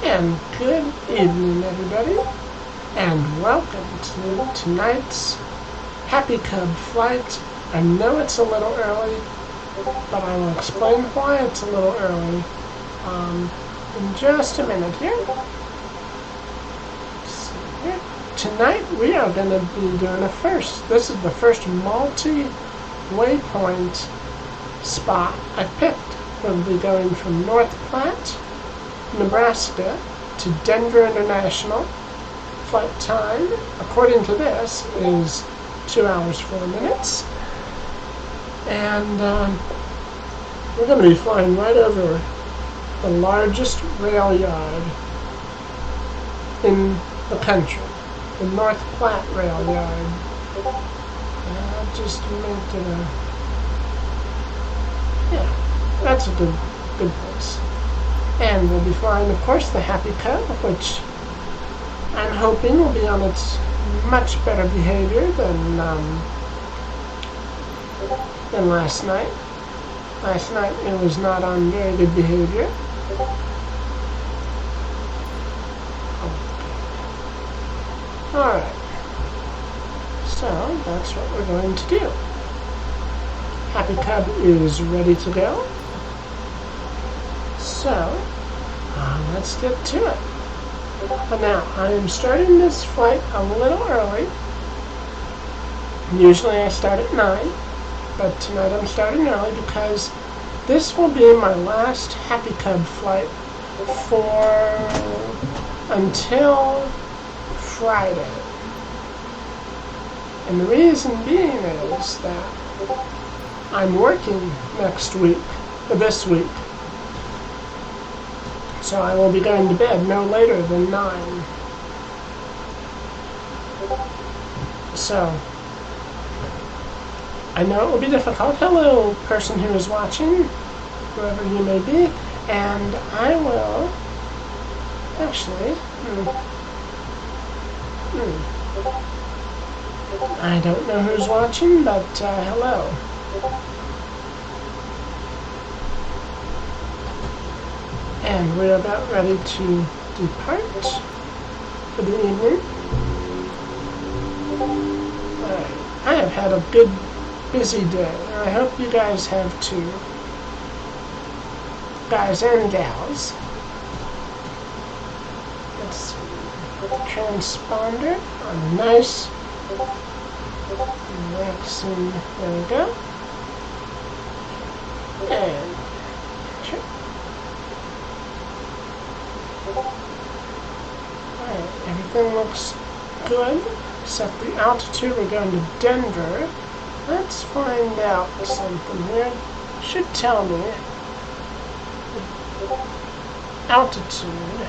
And good evening, everybody, and welcome to tonight's Happy Cub flight. I know it's a little early, but I will explain why it's a little early in just a minute here. Let's see here. Tonight we are going to be doing a first. This is the first multi-waypoint spot I picked. We'll be going from North Platte, Nebraska to Denver International. Flight time, according to this, is 2 hours 4 minutes. And we're going to be flying right over the largest rail yard in the country, the North Platte Rail Yard. Just make it a, yeah, that's a good place. And we'll be flying, of course, the Happy Cub, which I'm hoping will be on its much better behavior than last night. Last night it was not on very good behavior. Alright. So that's what we're going to do. Happy Cub is ready to go. So, let's get to it. But now, I am starting this flight a little early. Usually I start at 9, but tonight I'm starting early because this will be my last Happy Cub flight until Friday. And the reason being is that I'm working this week. So I will be going to bed no later than 9. So, I know it will be difficult. Hello, person who is watching, whoever you may be. And I will, actually, I don't know who's watching, but hello. And we're about ready to depart for the evening. Alright, I have had a good, busy day, and I hope you guys have too. Guys and gals. Let's see. Transponder on nice. Maxing, there we go. And alright, everything looks good, except the altitude. We're going to Denver. Let's find out something here. It should tell me altitude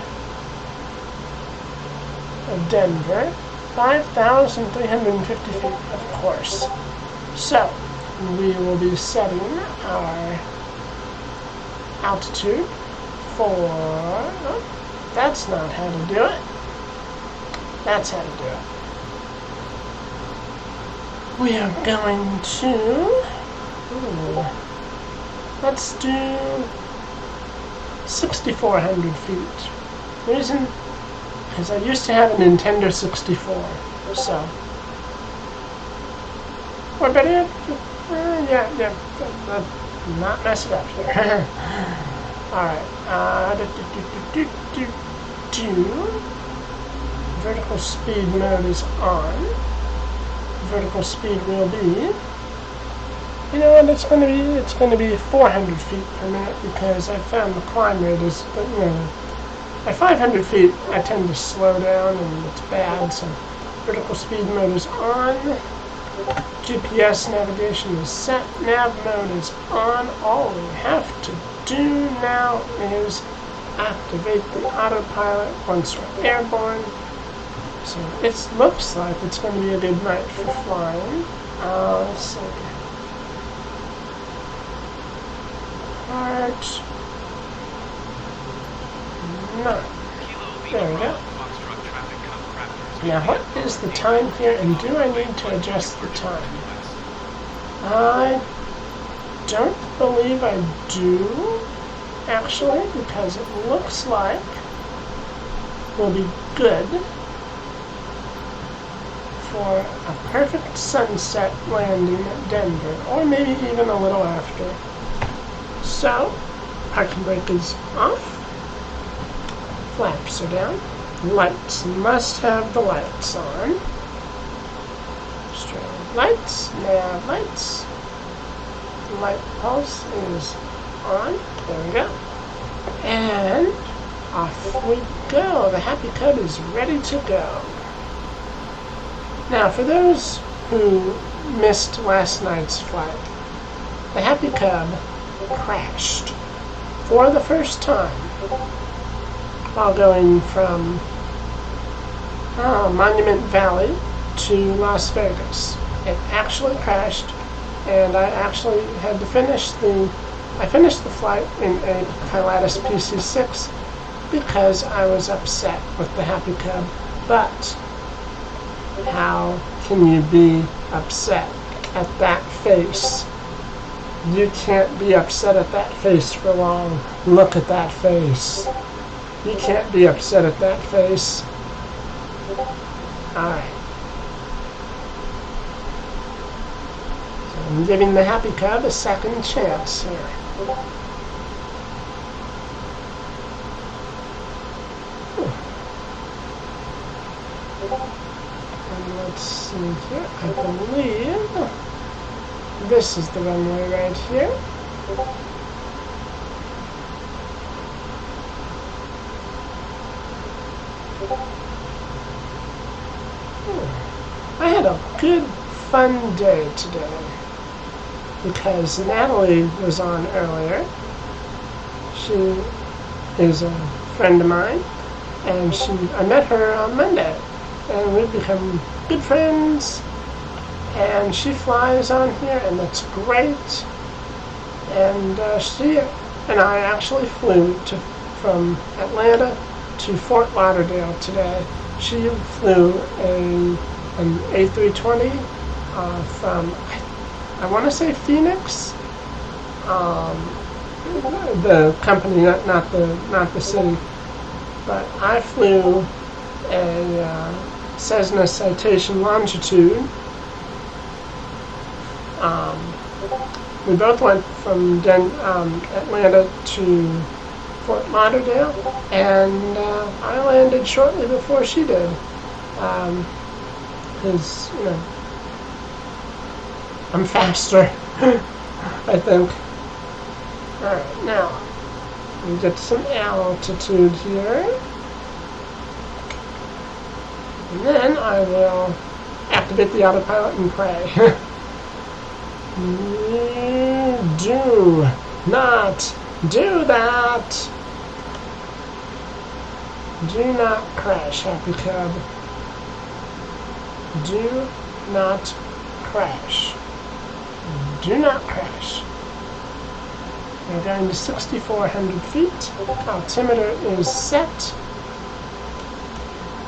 of Denver, 5,350 feet, of course. So, we will be setting our altitude for, oh, that's not how to do it. That's how to do it. We are going to, let's do 6,400 feet. Reason, because I used to have a Nintendo 64, so. Or better yet, not mess it up here. Alright, vertical speed mode is on. Vertical speed will be, you know what, it's going to be 400 feet per minute because I found the climb rate is, but you know, at 500 feet I tend to slow down and it's bad, so vertical speed mode is on. GPS navigation is set. Nav mode is on. All we have to do now is activate the autopilot once we're airborne. So it looks like it's going to be a good night for flying. Let's see. Part 9. There we go. Now what is the time here, and do I need to adjust the time? I don't believe I do, actually, because it looks like we'll be good for a perfect sunset landing at Denver, or maybe even a little after. So, parking brake is off, flaps are down. Lights, must have the lights on. Straight lights, nav lights. Light pulse is on. There we go. And off we go. The Happy Cub is ready to go. Now, for those who missed last night's flight, the Happy Cub crashed for the first time while going from Monument Valley to Las Vegas. It actually crashed, and I actually had to finish the flight in a Pilatus PC-6 because I was upset with the Happy Cub. But how can you be upset at that face? You can't be upset at that face for long. Look at that face. You can't be upset at that face. Alright. So I'm giving the Happy Cub a second chance here. And let's see here. I believe this is the runway right here. I had a good, fun day today because Natalie was on earlier. She is a friend of mine, and I met her on Monday, and we've become good friends, and she flies on here, and that's great. And she and I actually flew from Atlanta to Fort Lauderdale today. She flew an A320 from, I want to say Phoenix, the company, not the city. But I flew a Cessna Citation Longitude. We both went from Atlanta to Fort Lauderdale, and I landed shortly before she did. Because, you know, I'm faster, I think. Alright, now, we get some altitude here. And then I will activate the autopilot and pray. Do not do that. Do not crash, Happy Cub. Do not crash. Do not crash. We're going to 6,400 feet. Altimeter is set.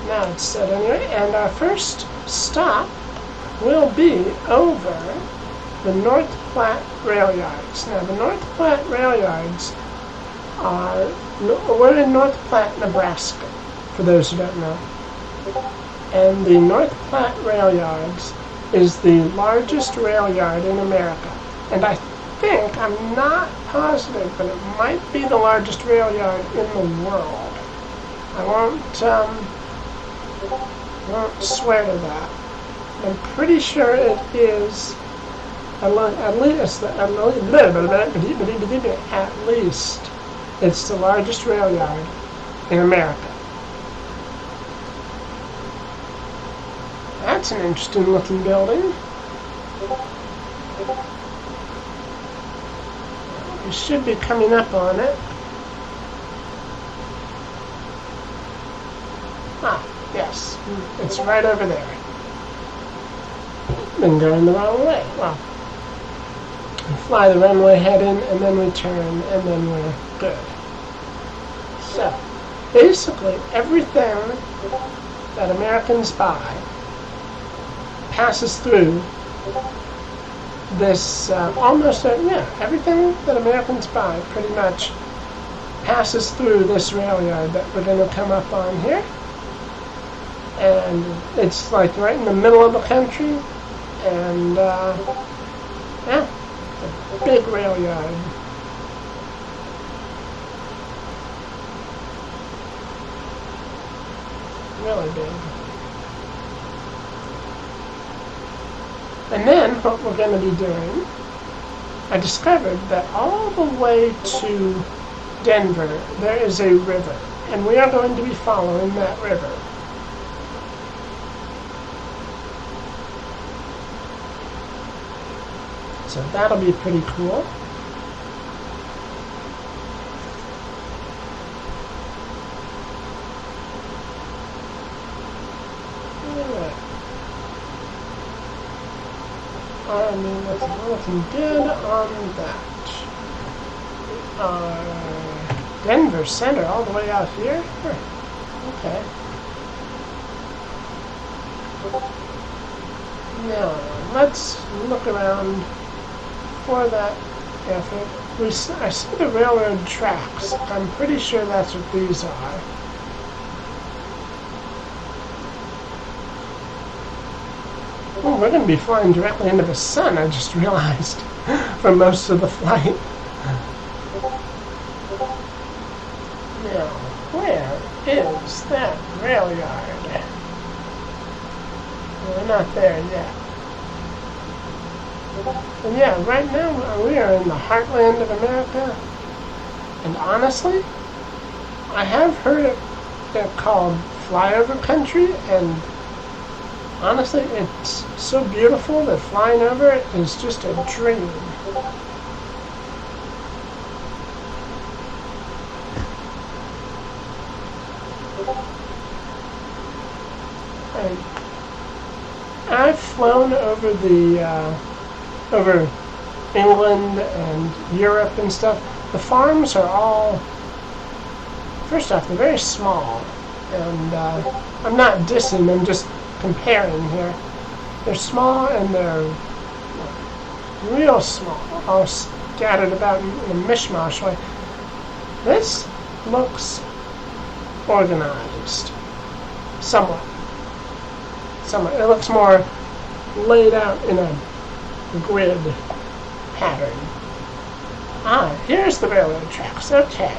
Now it's set anyway. And our first stop will be over the North Platte rail yards. Now the North Platte rail yards are, we're in North Platte, Nebraska, for those who don't know. And the North Platte rail yards is the largest rail yard in America. And I think, I'm not positive, but it might be the largest rail yard in the world. I won't swear to that. I'm pretty sure it is at least it's the largest rail yard in America. That's an interesting looking building. We should be coming up on it. Ah, yes, it's right over there. Been going the wrong way. Well, we fly the runway head in, and then we turn, and then we're good. So, basically, everything that Americans buy passes through this, everything that Americans buy pretty much passes through this rail yard that we're going to come up on here. And it's like right in the middle of the country, and yeah, a big rail yard. Really big. And then what we're going to be doing, I discovered that all the way to Denver there is a river, and we are going to be following that river. So that'll be pretty cool. I mean, it's looking good on that. Denver Center all the way out here? Huh. Okay. Now, let's look around for that effort. I see the railroad tracks. I'm pretty sure that's what these are. Oh, we're going to be flying directly into the sun, I just realized, for most of the flight. Now, where is that rail yard? Well, we're not there yet. And yeah, right now we are in the heartland of America. And honestly, I have heard it called flyover country, and honestly, it's so beautiful that flying over it is just a dream. And I've flown over over England and Europe and stuff. The farms are all, first off, they're very small, and I'm not dissing, I'm just comparing here. They're small and they're real small, all scattered about in a mishmash way. This looks organized, somewhat. It looks more laid out in a grid pattern. Ah, here's the railroad tracks. Okay.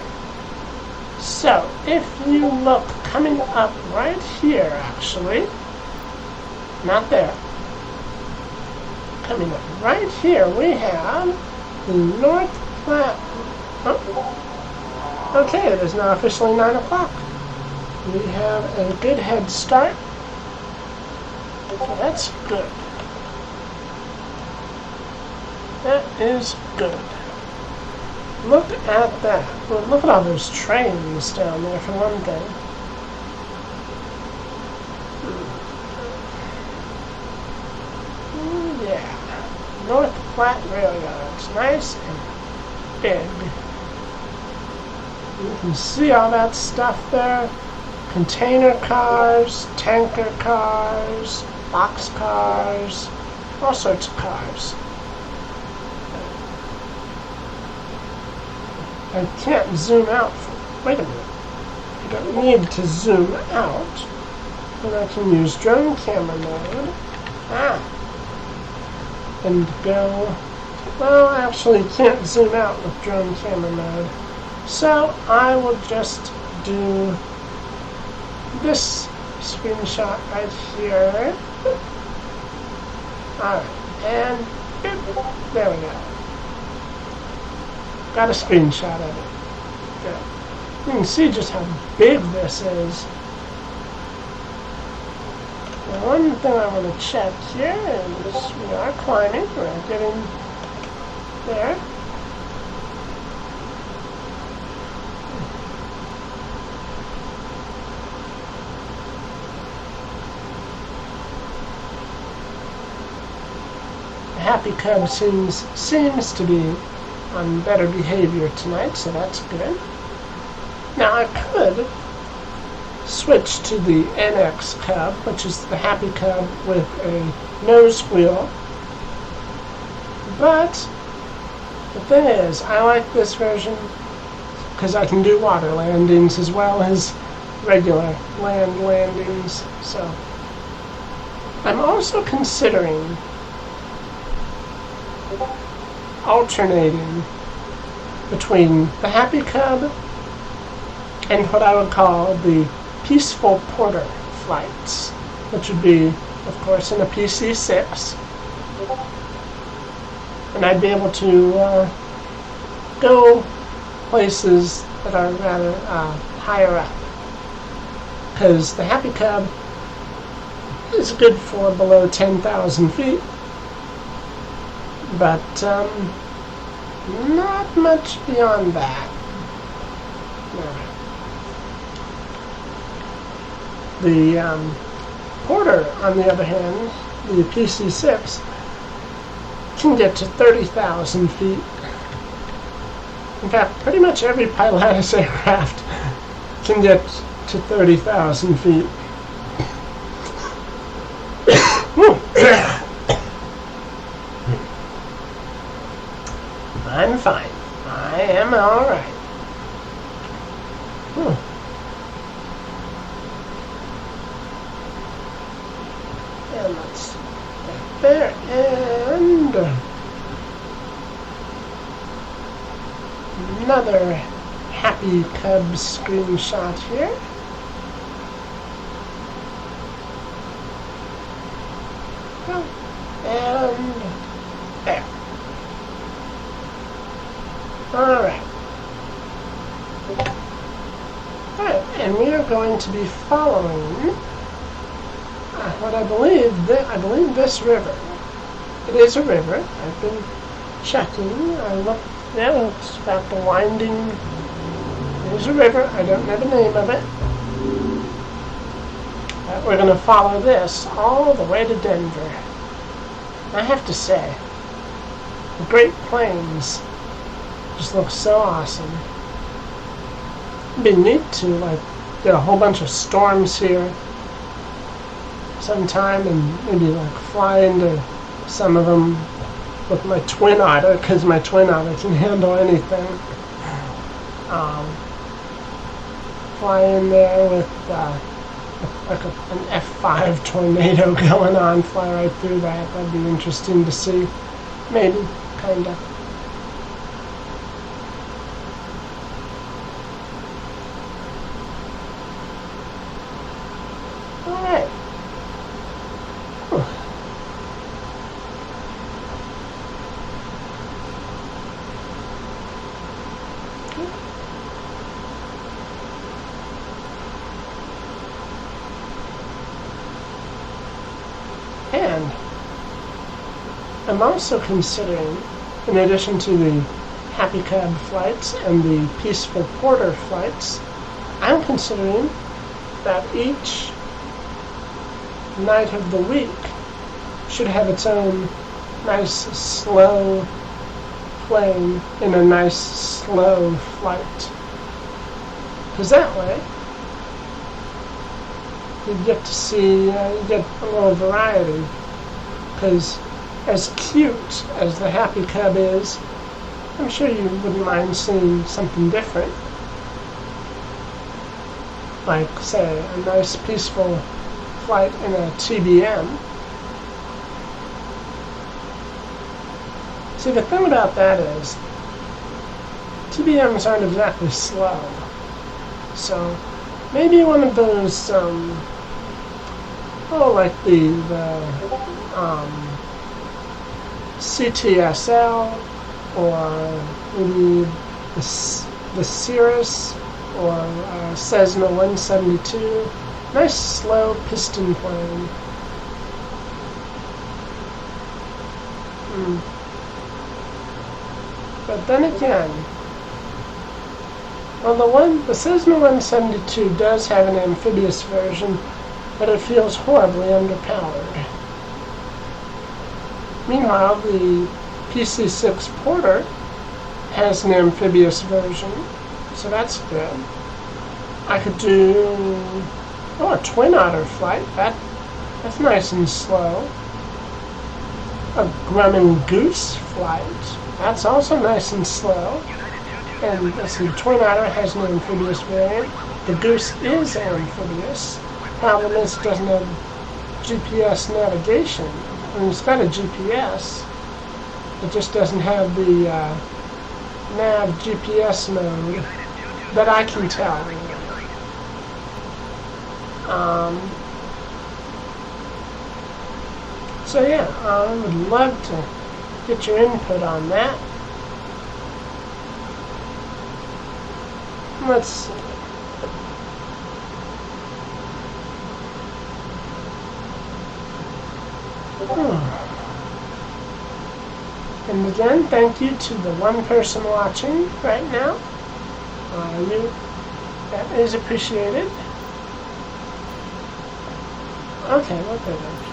So, if you look coming up right here, actually, not there, coming up right here, we have the North Platte. Oh. Okay, it is now officially 9 o'clock. We have a good head start. So that's good. That is good. Look at that. Well, look at all those trains down there, for one thing. Yeah. North Platte Rail Yard. It's nice and big. You can see all that stuff there. Container cars, tanker cars, box cars, all sorts of cars. I can't zoom out. Wait a minute. I don't need to zoom out. And I can use drone camera mode. And go. Well, I actually can't zoom out with drone camera mode. So I will just do this screenshot right here. Alright, and boop, there we go. Got a screenshot of it. Good. You can see just how big this is. Now, one thing I want to check here is we are climbing. We're getting there. Happy Cub seems to be on better behavior tonight, so that's good. Now I could switch to the NX Cub, which is the Happy Cub with a nose wheel. But the thing is, I like this version because I can do water landings as well as regular land landings. So I'm also considering alternating between the Happy Cub and what I would call the peaceful porter flights, which would be, of course, in a PC-6. And I'd be able to go places that are rather higher up. Because the Happy Cub is good for below 10,000 feet. But not much beyond that. No. The Porter, on the other hand, the PC-6, can get to 30,000 feet. In fact, pretty much every Pilatus aircraft can get to 30,000 feet. I'm fine. I am all right. And let's get there and another Happy Cub screenshot here. And there. Alright. Alright, and we are going to be following what I believe this river. It is a river. I've been checking. I looked. Yeah, it's about the winding. It is a river. I don't know the name of it. But we're going to follow this all the way to Denver. I have to say, the Great Plains just looks so awesome. It'd be neat to get a whole bunch of storms here sometime and maybe fly into some of them with my twin otter, because my twin otter can handle anything. Fly in there with an F5 tornado going on, fly right through that. That'd be interesting to see. Maybe, kinda. Alright. And I'm also considering, in addition to the Happy Cub flights and the Peaceful Porter flights, I'm considering that each night of the week should have its own nice, slow plane in a nice slow flight. Because that way, you get to see, you get a little variety. Because as cute as the Happy Cub is, I'm sure you wouldn't mind seeing something different. Like, say, a nice peaceful flight in a TBM. See, the thing about that is, TBMs aren't exactly slow. So, maybe one of those, like the CTSL, or maybe the Cirrus, or Cessna 172. Nice slow piston plane. But then again, well, the Cessna 172 does have an amphibious version, but it feels horribly underpowered. Meanwhile, the PC-6 Porter has an amphibious version, so that's good. I could do a Twin Otter flight. That's nice and slow. A Grumman Goose flight. That's also nice and slow. And let's see, Twin Otter has an amphibious variant. The Goose is amphibious. Problem is, it doesn't have GPS navigation. I mean, it's got a GPS. It just doesn't have the nav GPS mode that I can tell. So yeah, I would love to get your input on that. Let's see. And again, thank you to the one person watching right now. That is appreciated. Okay, what did I do?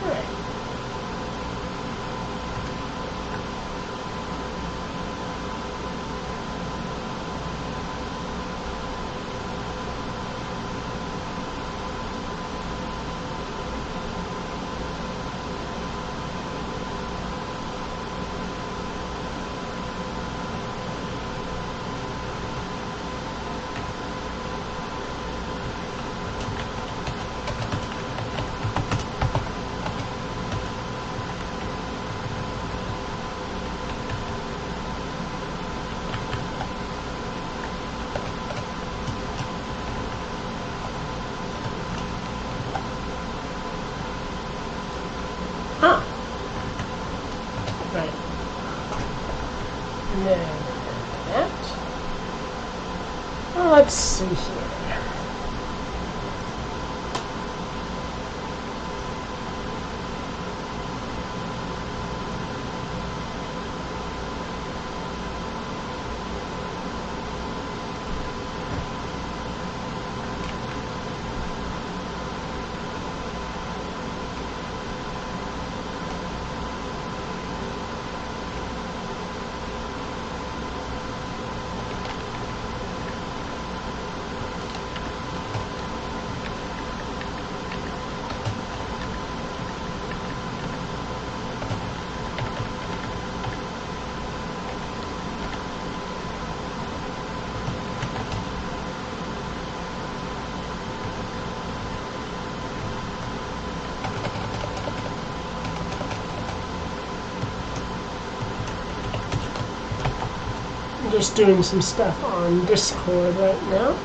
Alright. Right. And then that. Well, let's see here. Just doing some stuff on Discord right now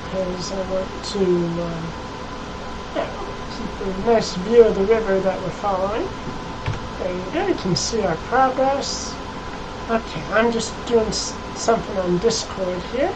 because I want to keep a nice view of the river that we're following. There you go, you can see our progress. Okay, I'm just doing something on Discord here.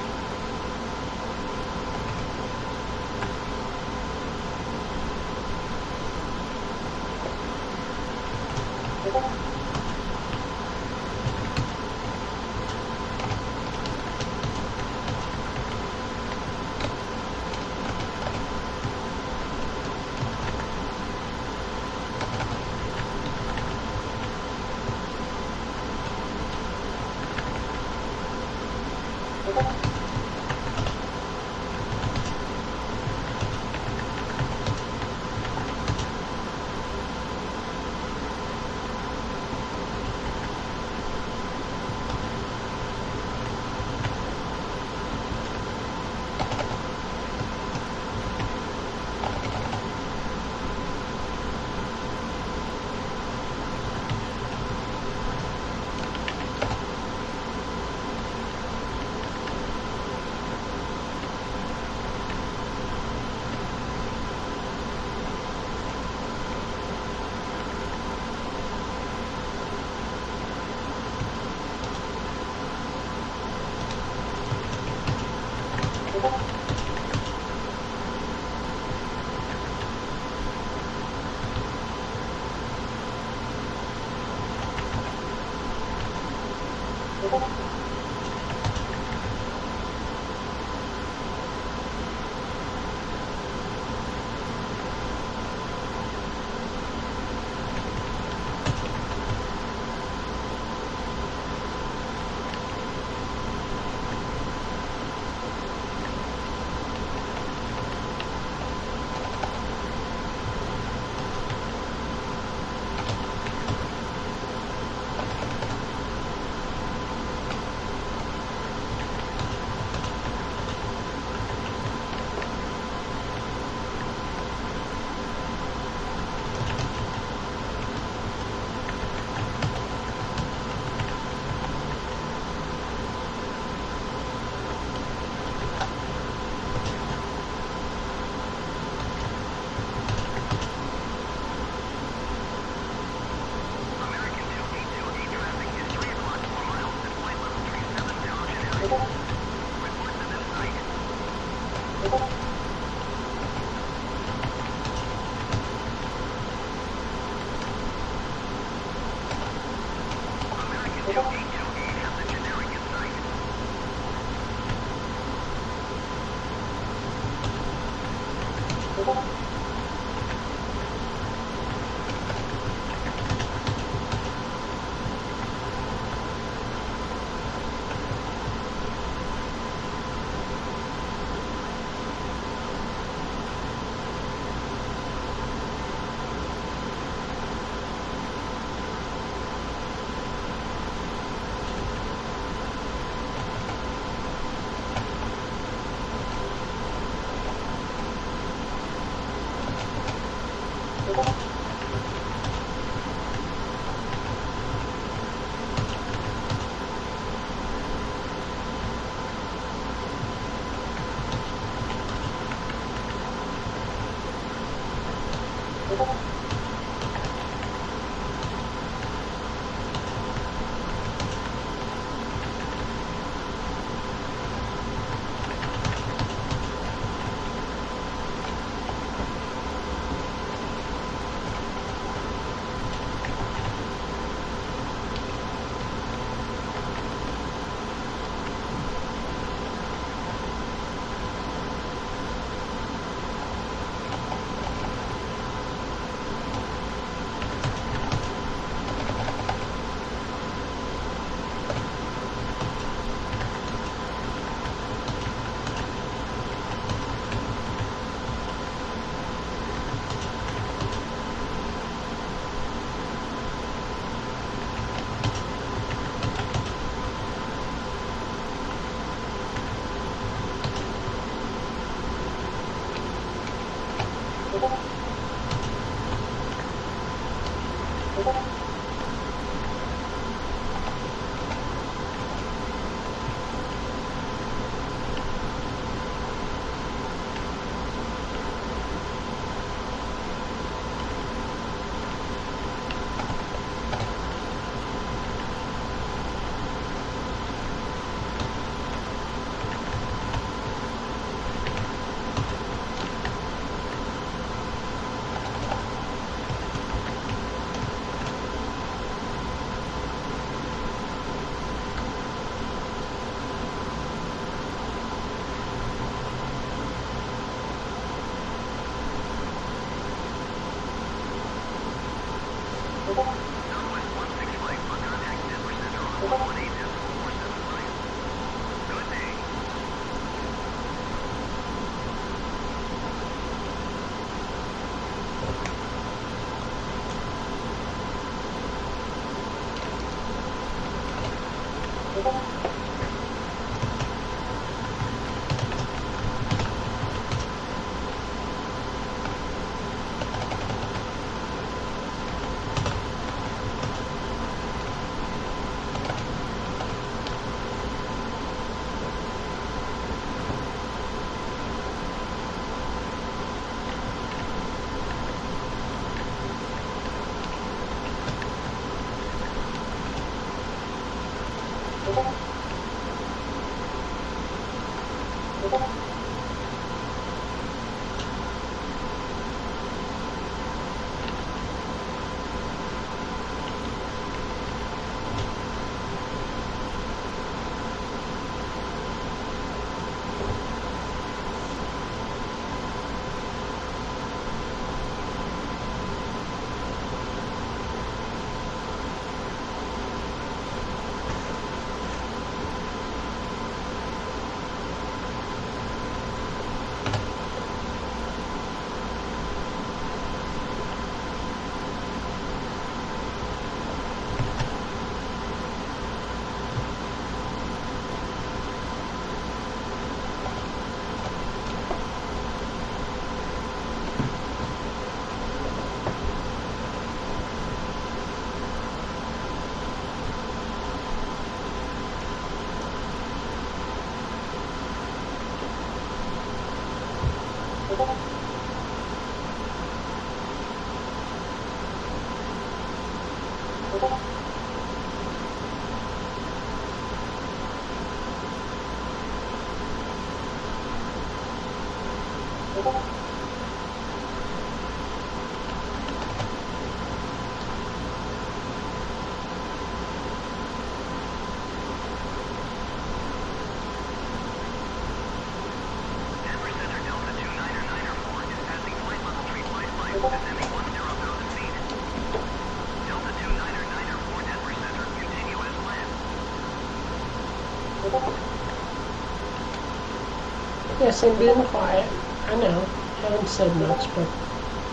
Yes, I'm being quiet. I know. Haven't said much, but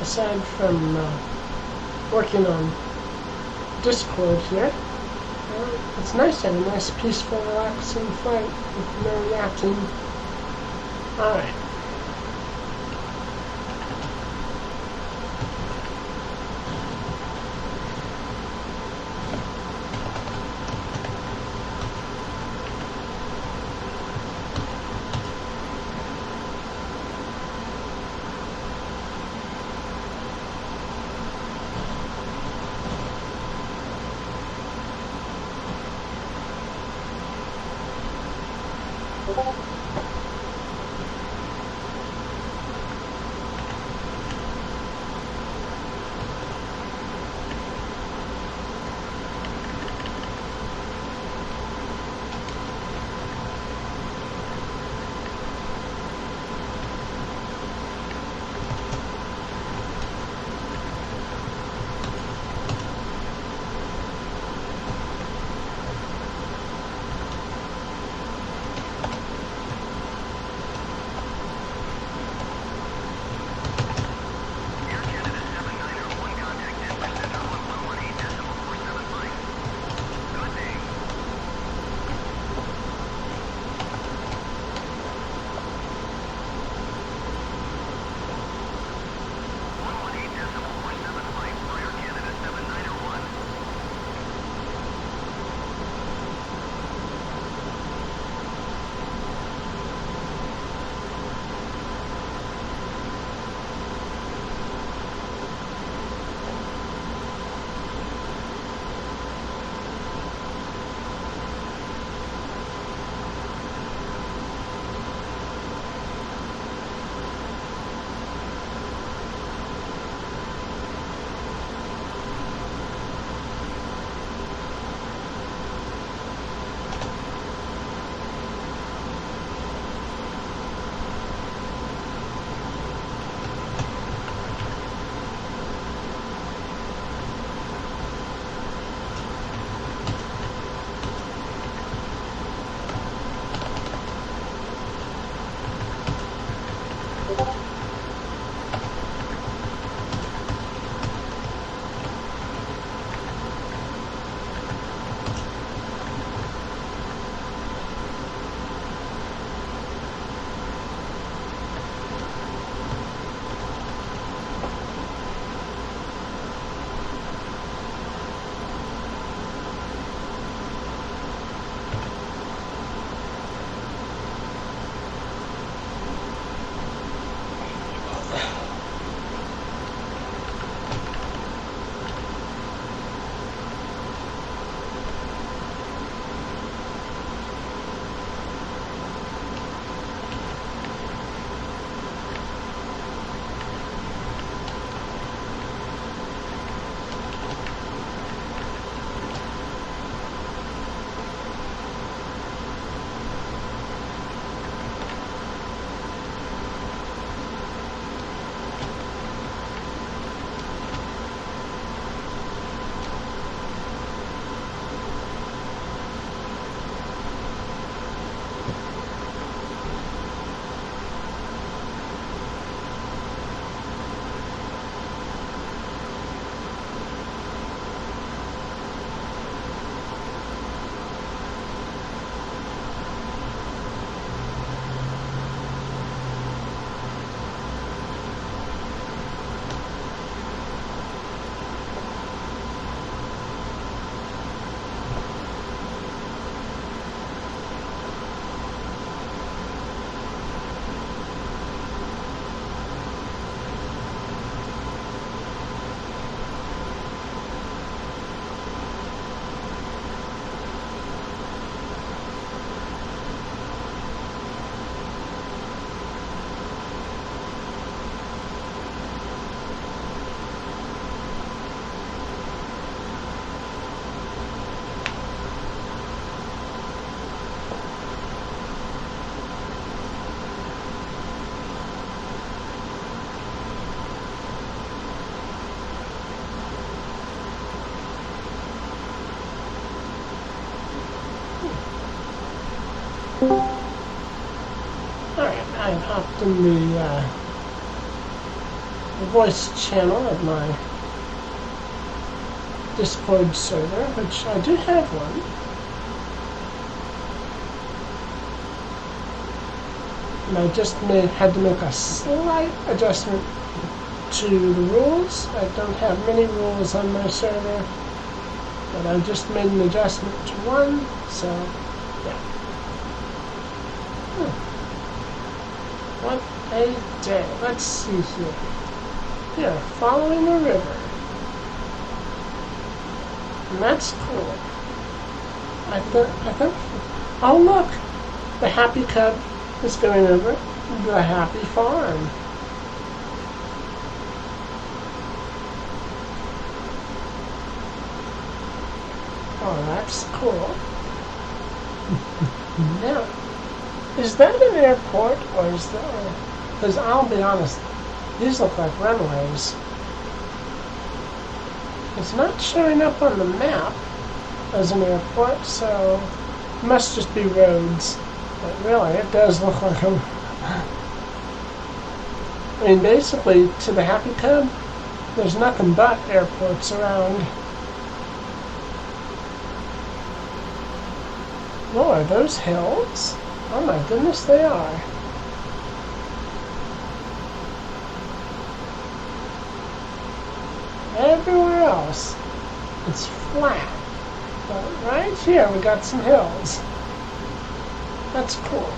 aside from working on Discord here, it's nice to have a nice, peaceful, relaxing flight with no yakking. Alright. I've hopped in the voice channel of my Discord server, which I do have one. And I just had to make a slight adjustment to the rules. I don't have many rules on my server, but I just made an adjustment to one, so yeah. What a day. Let's see here. Yeah, following a river. And that's cool. I think, oh look! The happy cub is going over the happy farm. Oh, that's cool. Now, is that an airport or is that... Because I'll be honest, these look like runways. It's not showing up on the map as an airport, so it must just be roads. But really, it does look like a... I mean, basically, to the Happy Cub, there's nothing but airports around. Oh, are those hills? Oh my goodness, they are. Everywhere else, it's flat. But right here, we got some hills. That's cool.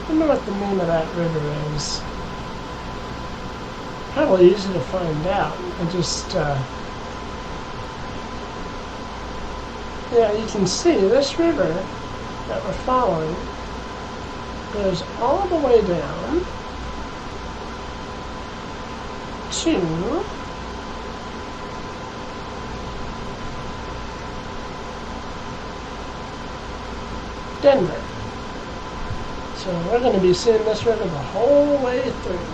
I don't know what the name of that river is. Probably easy to find out. I just, yeah, you can see this river that we're following goes all the way down to Denver. So we're going to be seeing this river the whole way through.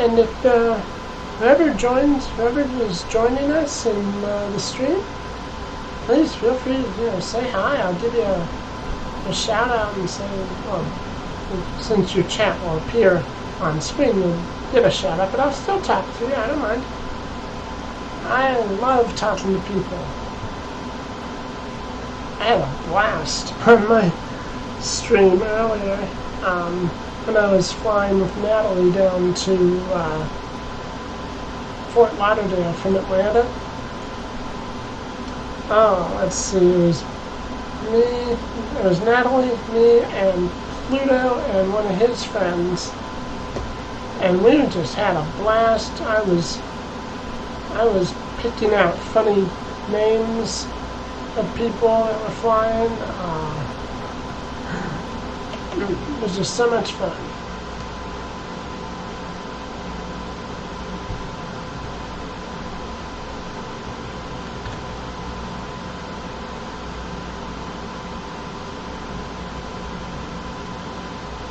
And if whoever is joining us in the stream, please feel free to say hi. I'll give you a shout out and say, well, since your chat will appear on screen, you'll give a shout out, but I'll still talk to you. I don't mind. I love talking to people. I had a blast on my stream earlier when I was flying with Natalie down to Fort Lauderdale from Atlanta. Oh, let's see, it was Natalie, me, and Pluto, and one of his friends. And we just had a blast. I was picking out funny names of people that were flying. It was just so much fun.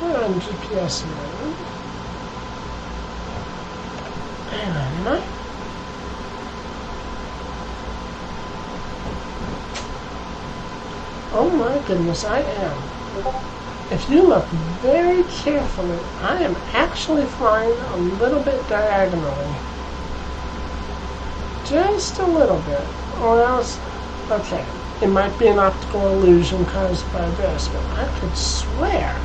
We're on GPS mode. Hang on, am I? Oh my goodness, I am. If you look very carefully, I am actually flying a little bit diagonally. Just a little bit. Or else, okay, it might be an optical illusion caused by this, but I could swear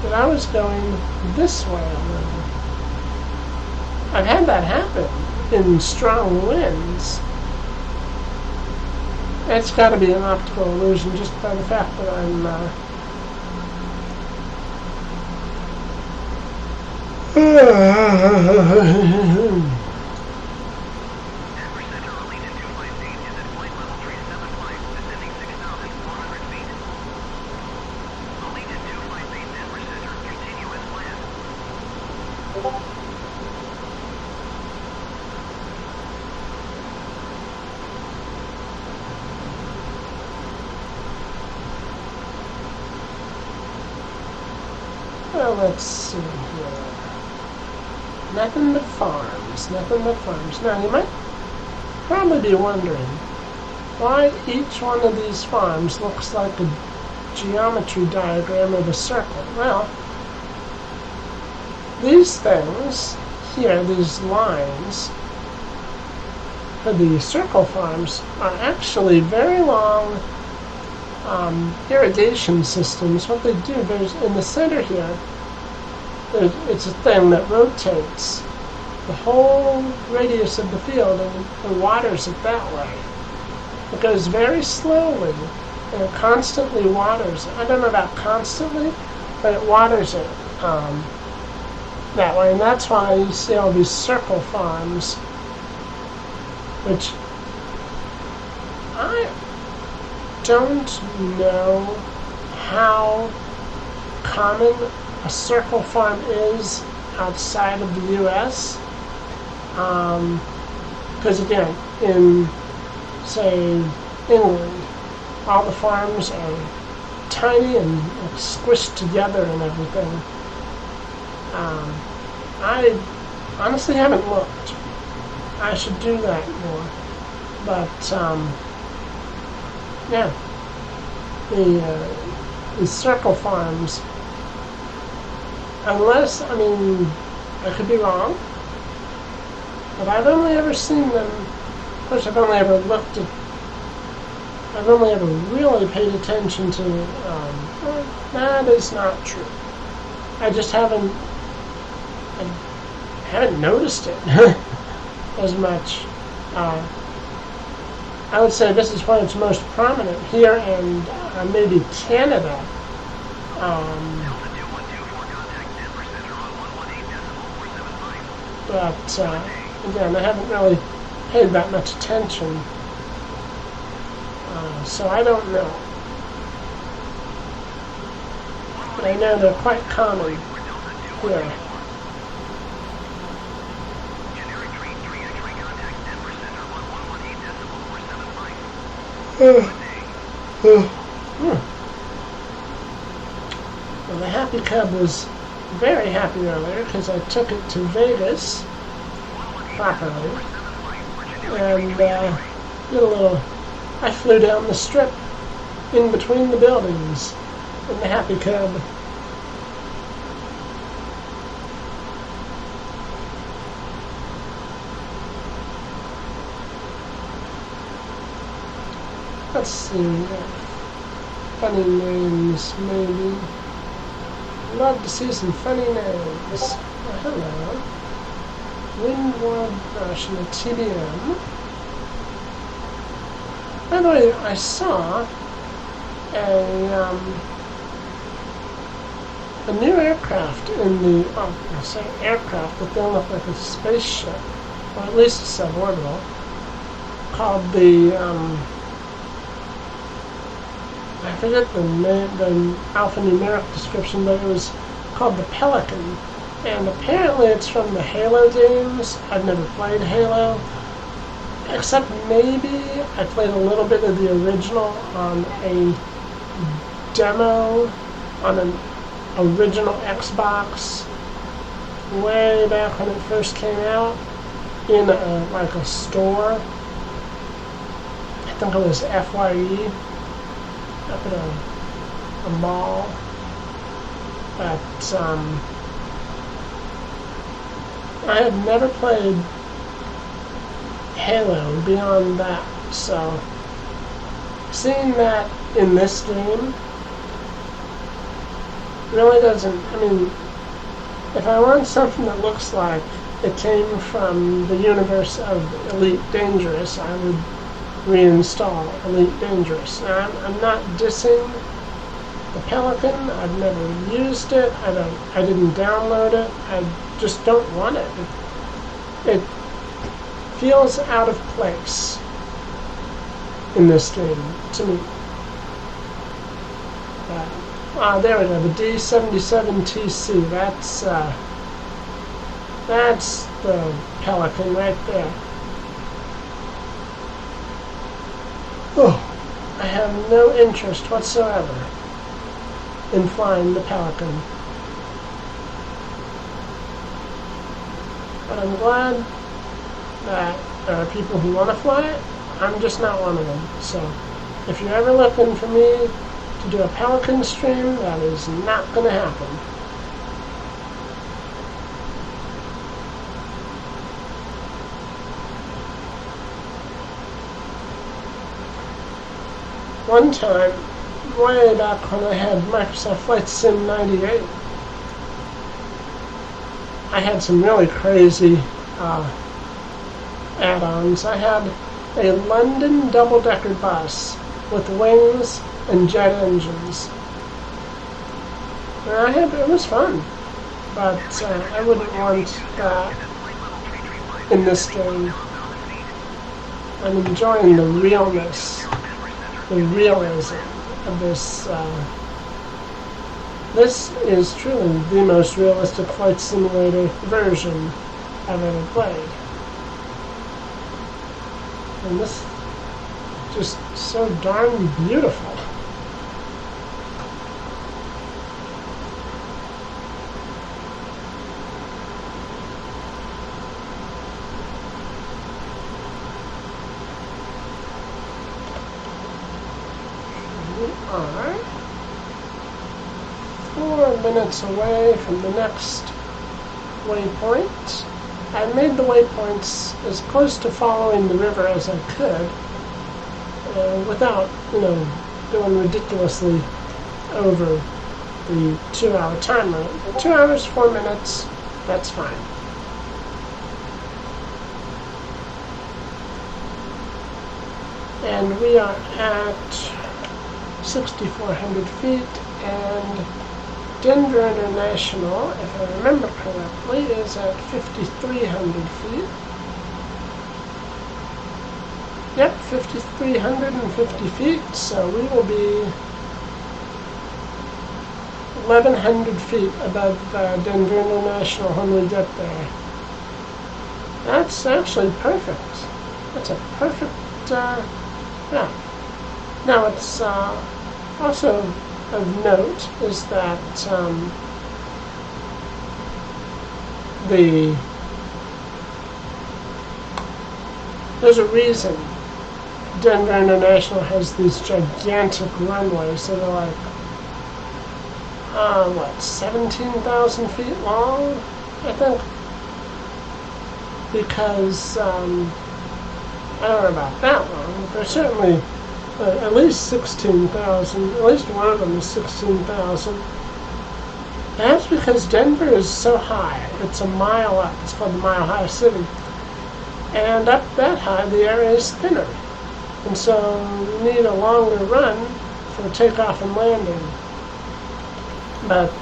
that I was going this way a little. I've had that happen in strong winds. It's got to be an optical illusion just by the fact that I'm Well, let's see here. Nothing but farms, nothing but farms. Now, you might probably be wondering why each one of these farms looks like a geometry diagram of a circle. Well, these things here, these lines for the circle farms, are actually very long irrigation systems. What they do, there's in the center here, it's a thing that rotates the whole radius of the field and waters it that way. It goes very slowly and it constantly waters it. I don't know about constantly, but it waters it that way. And that's why you see all these circle farms, which I don't know how common a circle farm is outside of the U.S. Because again, in say England, all the farms are tiny and squished together and everything. I honestly haven't looked. I should do that more. But yeah, the circle farms, unless, I mean, I could be wrong, but I've only ever seen them, of course I've only ever really paid attention to, that is not true. I just haven't noticed it as much. I would say this is why it's most prominent here and maybe Canada. But again, I haven't really paid that much attention, so I don't know. But I know they're quite common here. Well, the Happy Cub was very happy earlier because I took it to Vegas properly, and I flew down the strip in between the buildings in the Happy Cub. Let's see, funny names maybe. Love to see some funny names. Oh, hello. Windward Brush and a TBM. By the way, I saw a new aircraft in the, I say aircraft, but they look like a spaceship, or at least a suborbital, called the, I forget the name, the alphanumeric description, but it was called the Pelican. And apparently it's from the Halo games. I've never played Halo, except maybe I played a little bit of the original on a demo on an original Xbox way back when it first came out in like a store. I think it was FYE. Up at a mall, but I had never played Halo beyond that, so seeing that in this game really doesn't, I mean, if I want something that looks like it came from the universe of Elite Dangerous, I would reinstall Elite Dangerous. Now, I'm not dissing the Pelican. I've never used it. I didn't download it. I just don't want it. It feels out of place in this game to me. There we go. The D77TC. That's the Pelican right there. Oh, I have no interest whatsoever in flying the Pelican. But I'm glad that there are people who want to fly it. I'm just not one of them. So if you're ever looking for me to do a Pelican stream, that is not going to happen. One time, way back when I had Microsoft Flight Sim 98, I had some really crazy add-ons. I had a London double-decker bus with wings and jet engines. And it was fun, but I wouldn't want that in this game. I'm enjoying the realness, the realism of this. This is truly the most realistic flight simulator version I've ever played. And this is just so darn beautiful. We are 4 minutes away from the next waypoint. I made the waypoints as close to following the river as I could, without, going ridiculously over the 2-hour time limit. 2 hours, 4 minutes, that's fine. And we are at 6,400 feet, and Denver International, if I remember correctly, is at 5,300 feet. Yep, 5,350 feet, so we will be 1,100 feet above Denver International when we get there. That's actually perfect. That's a perfect, yeah. Now, it's also of note is that there's a reason Denver International has these gigantic runways that are like 17,000 feet long, I think, because I don't know about that long, but they're certainly at least 16,000, at least one of them is 16,000. That's because Denver is so high. It's a mile up. It's called the Mile High City. And up that high, the area is thinner. And so you need a longer run for takeoff and landing. But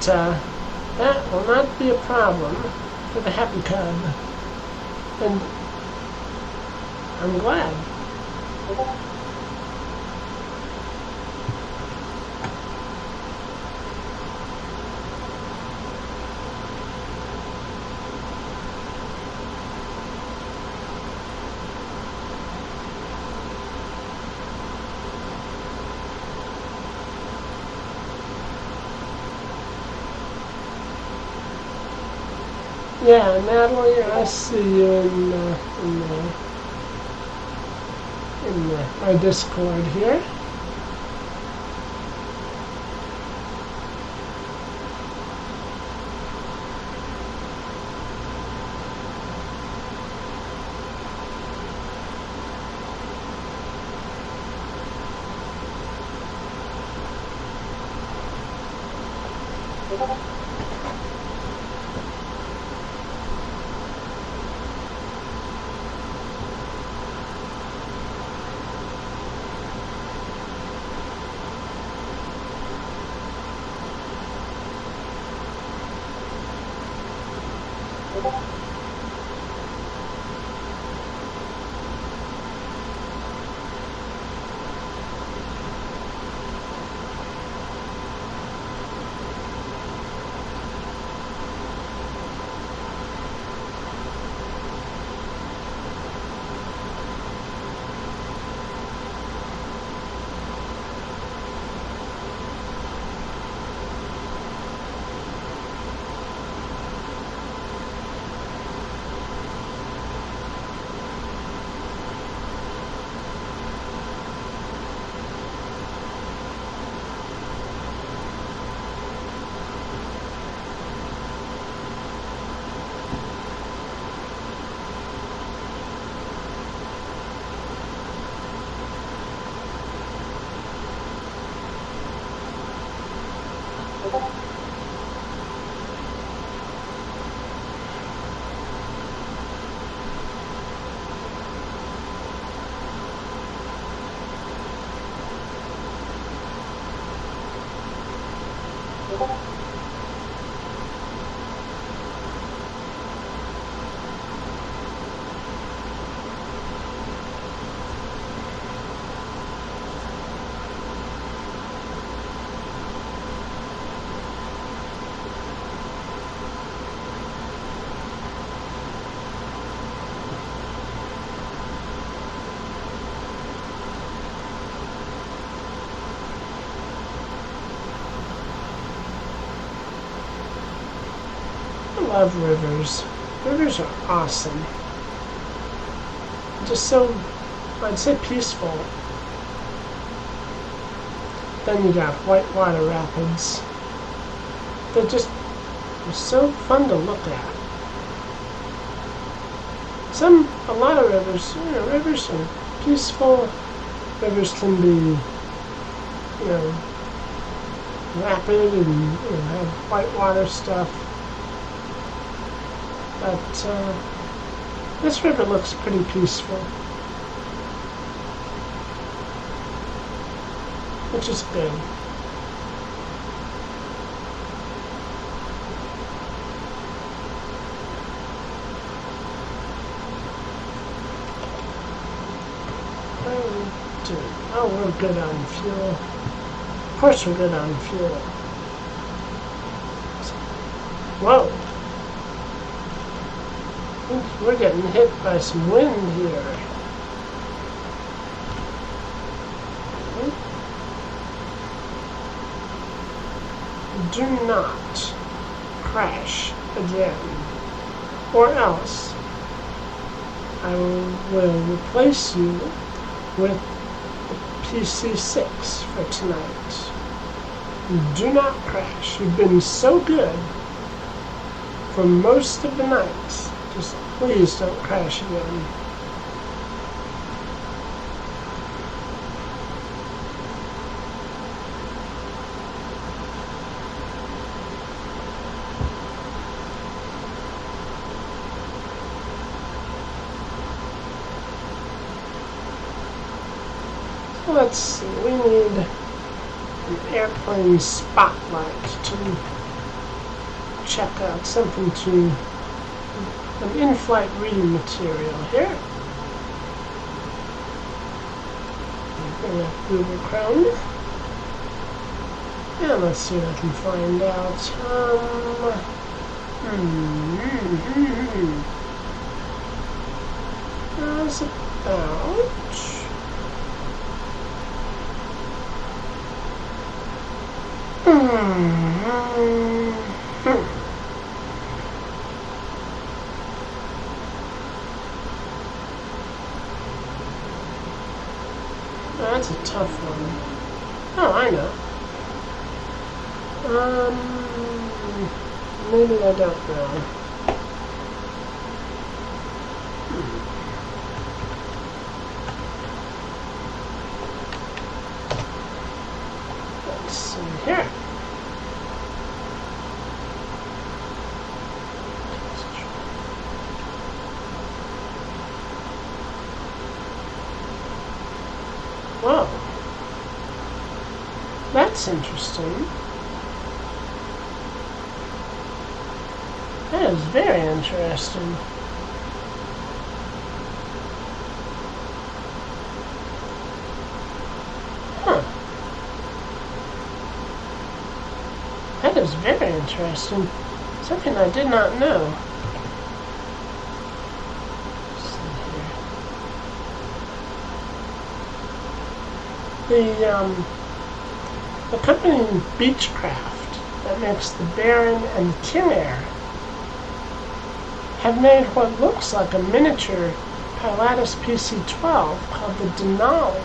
that will not be a problem for the Happy Cub. And I'm glad. Yeah, Natalie, I see you in my Discord here. love rivers. Rivers are awesome. Just so, I'd say peaceful. Then you got whitewater rapids. They're so fun to look at. A lot of rivers, rivers are peaceful. Rivers can be, rapid and have whitewater stuff. But this river looks pretty peaceful, which is good. Oh, we're good on fuel. Of course we're good on fuel. Whoa. We're getting hit by some wind here. Do not crash again, or else I will replace you with PC6 for tonight. Do not crash. You've been so good for most of the night. Just please don't crash again. Let's see, we need an airplane spotlight to check out something to an in-flight reading material here. Bring up Google Chrome. And let's see what I can find out. How's about... That's a tough one. Oh, I know. Maybe I don't know. Let's see here. Whoa. That's interesting. That is very interesting. Huh. That is very interesting. Something I did not know. The company Beechcraft that makes the Baron and the King Air have made what looks like a miniature Pilatus PC-12 called the Denali.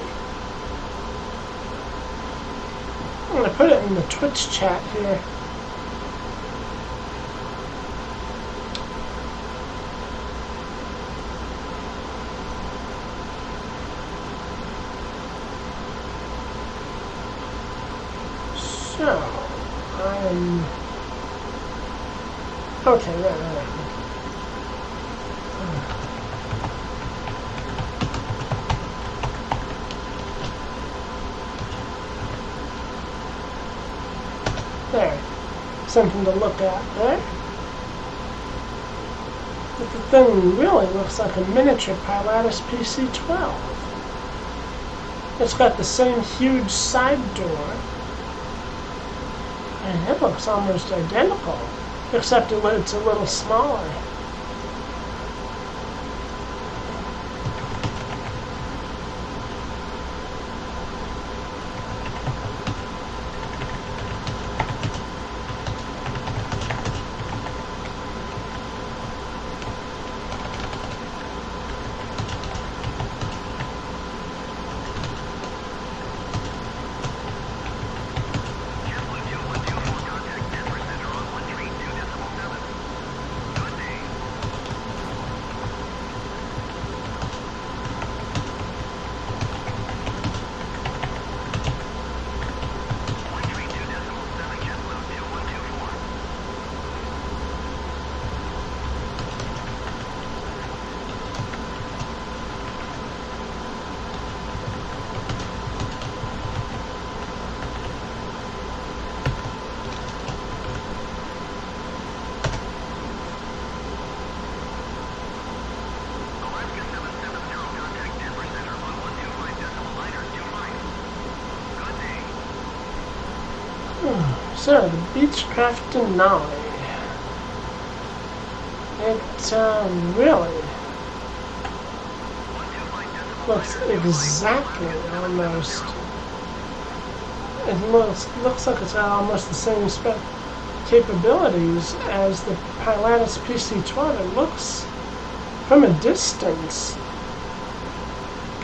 I'm going to put it in the Twitch chat here. So, okay, right. There, something to look at there. But the thing really looks like a miniature Pilatus PC-12. It's got the same huge side door. And it looks almost identical, except it's a little smaller. So, the Beechcraft Denali. It really looks exactly almost. It looks like it's got almost the same capabilities as the Pilatus PC-12. It looks from a distance,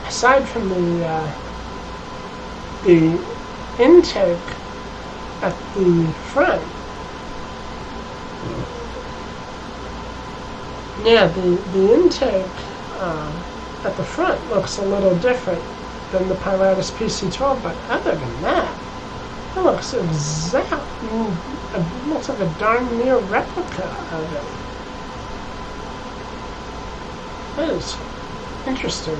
aside from the intake at the front. Yeah, the intake at the front looks a little different than the Pilatus PC-12, but other than that, it looks it looks like a darn near replica of it. That is interesting.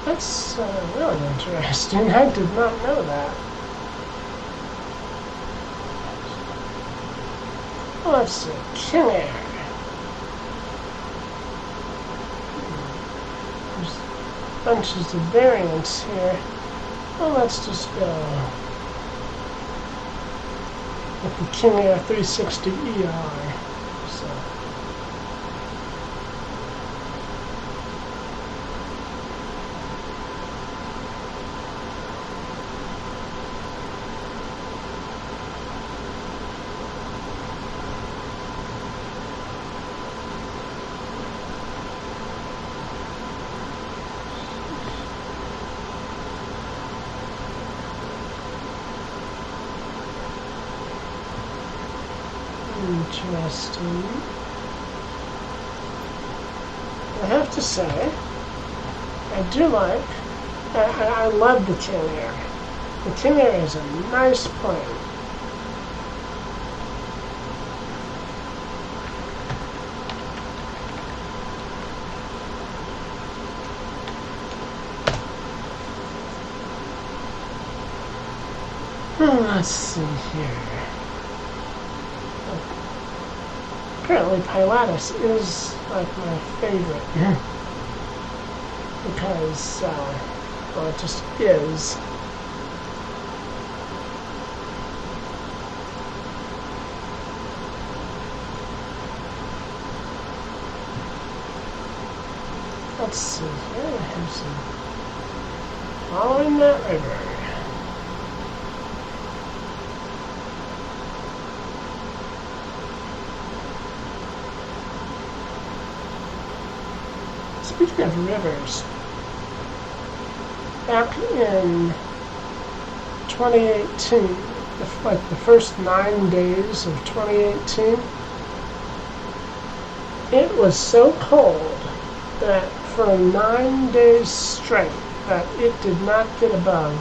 That's really interesting. I did not know that. Well, let's see. King Air. There's bunches of variants here. Well, let's just go with the King Air 360 ER. So. Interesting. I have to say, I do like, I love the King Air. The King Air is a nice plane. Let's see here. Apparently Pilatus is like my favorite because, well, it just is. Let's see here, here's some following that river. Speaking of rivers, back in 2018, like the first 9 days of 2018, it was so cold that for 9 days straight that it did not get above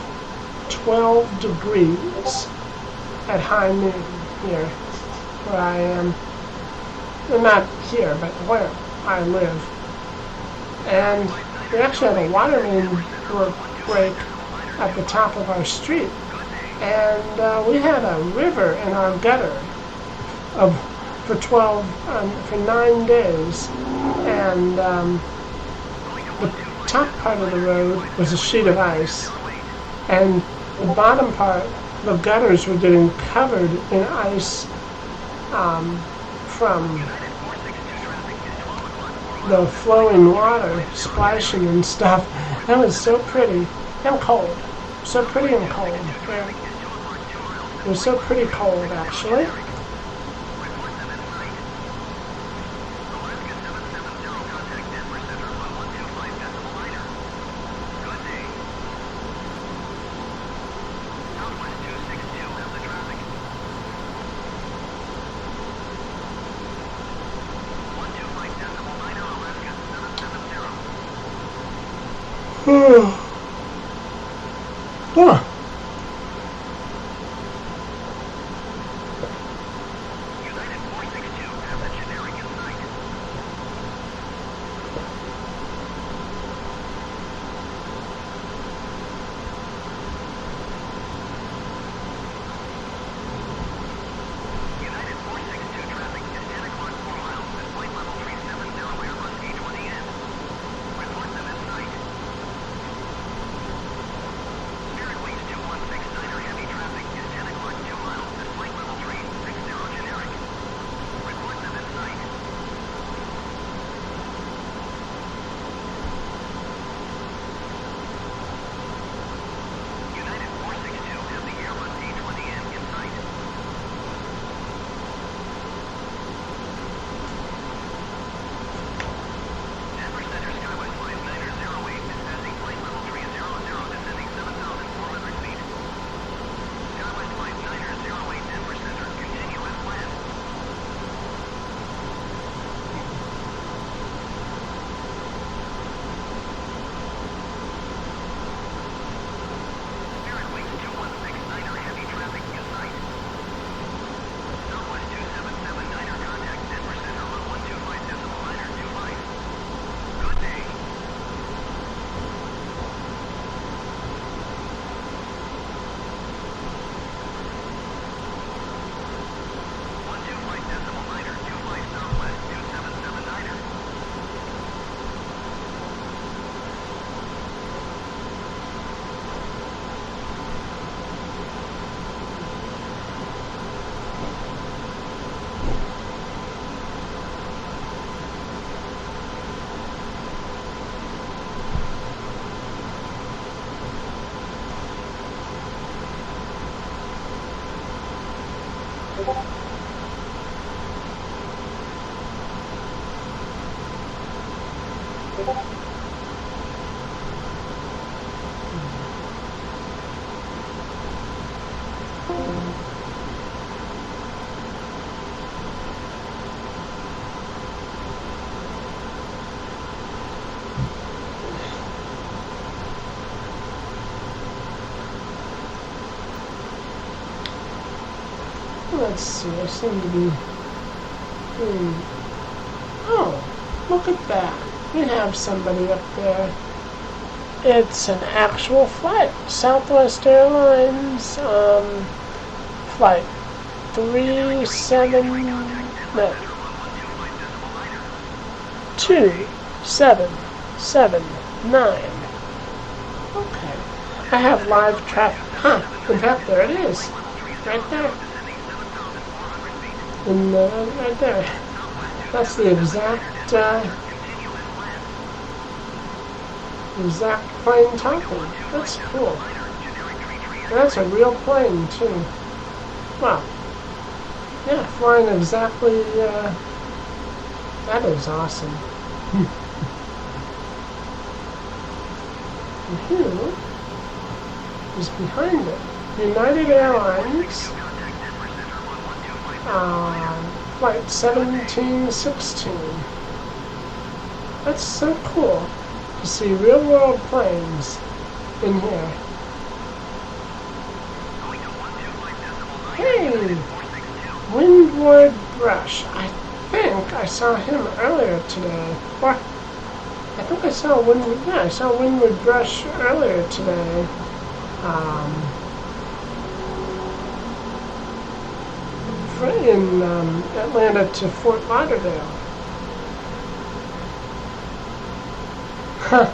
12 degrees at high noon here where I am. Well, not here, but where I live. And we actually had a water main break at the top of our street. And we had a river in our gutter for 9 days. And the top part of the road was a sheet of ice. And the bottom part, the gutters were getting covered in ice from the flowing water splashing and stuff. That was so pretty and cold. So pretty and cold. It was so pretty cold, actually. Huh. Let's see, I seem to be... Oh, look at that. We have somebody up there. It's an actual flight. Southwest Airlines, flight 2779. Okay. I have live traffic. Huh. In fact, there it is. Right there. And right there. That's the exact plane topping. That's cool. And that's a real plane too. Wow. Yeah, flying exactly. That is awesome. And who is behind it? United Airlines. Flight 1716. That's so cool to see real-world planes in here. Hey! Windward Brush. I think I saw him earlier today. Or, I think I saw Windward... Yeah, I saw Windward Brush earlier today. In Atlanta to Fort Lauderdale. Huh.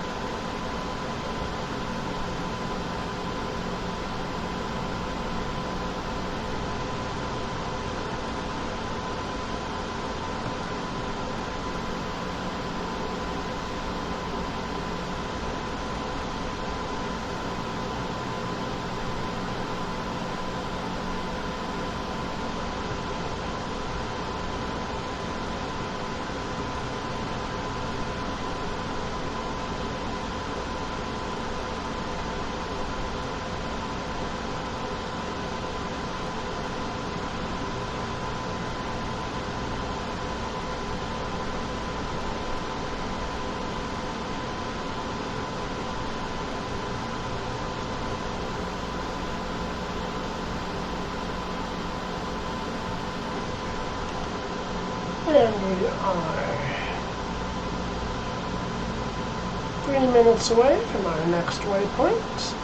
are 3 minutes away from our next waypoint.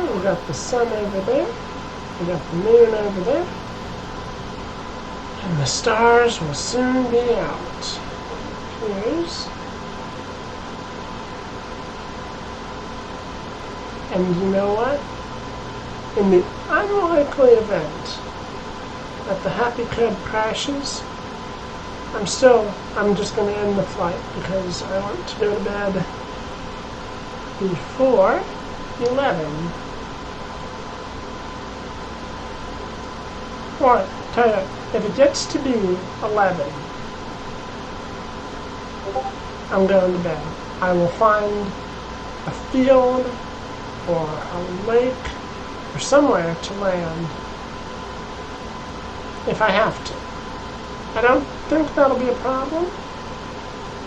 We got the sun over there, we got the moon over there, and the stars will soon be out. Here's, and you know what? In the unlikely event that the Happy Crab crashes, I'm just going to end the flight because I want to go to bed before 11. Or, tell you, if it gets to be 11, I'm going to bed. I will find a field or a lake or somewhere to land if I have to. I don't think that'll be a problem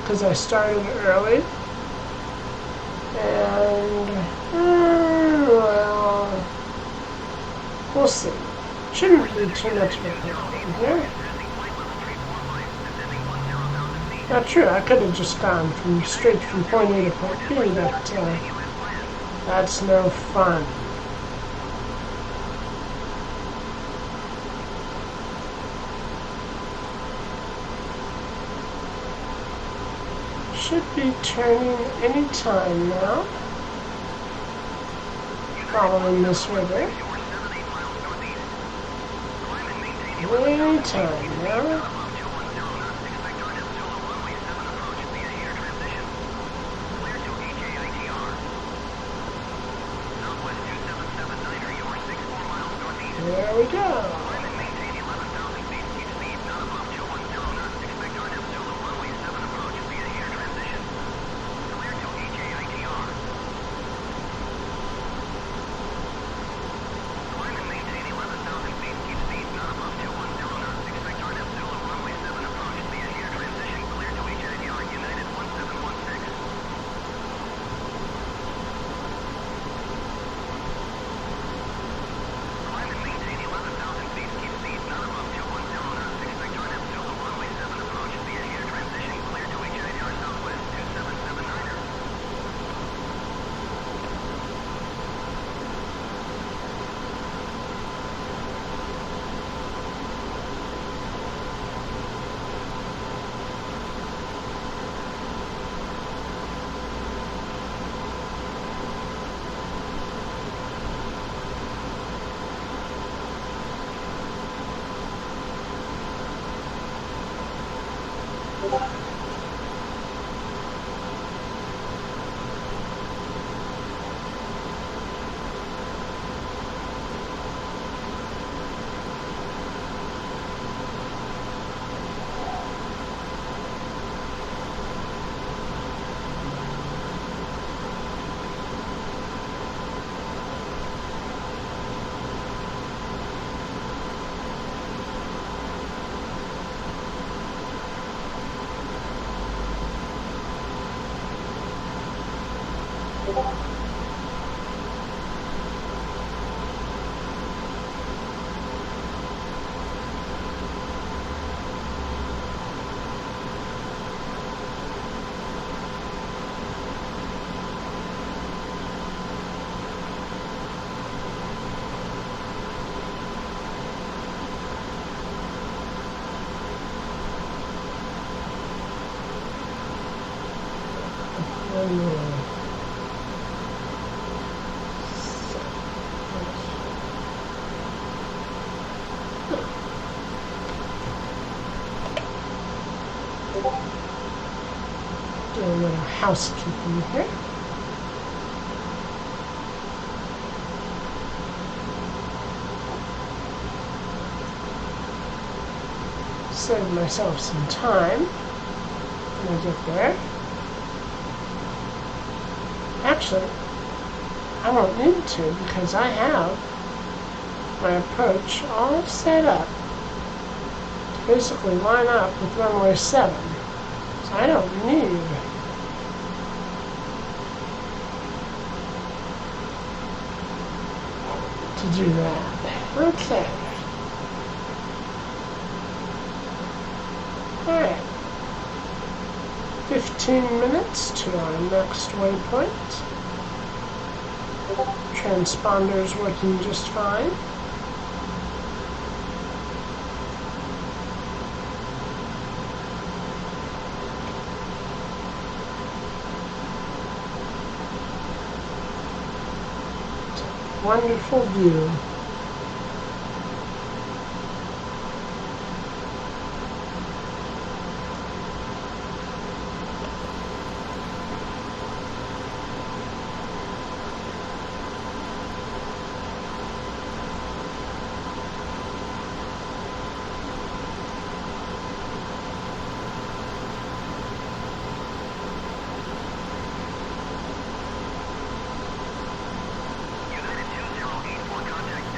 because I started early and well, we'll see. Shouldn't be too much of a problem here. Not true, I could have just gone straight from point A to point B, but that's no fun. Should be turning any time now. Following this river. Any time now. There we go. Do a little housekeeping here. Save myself some time when I get there. Actually, I won't need to because I have my approach all set up to basically line up with runway 7. So I don't need to do that. Okay. Alright. 15 minutes to our next waypoint. Transponder's working just fine. Wonderful view. United 2084 contact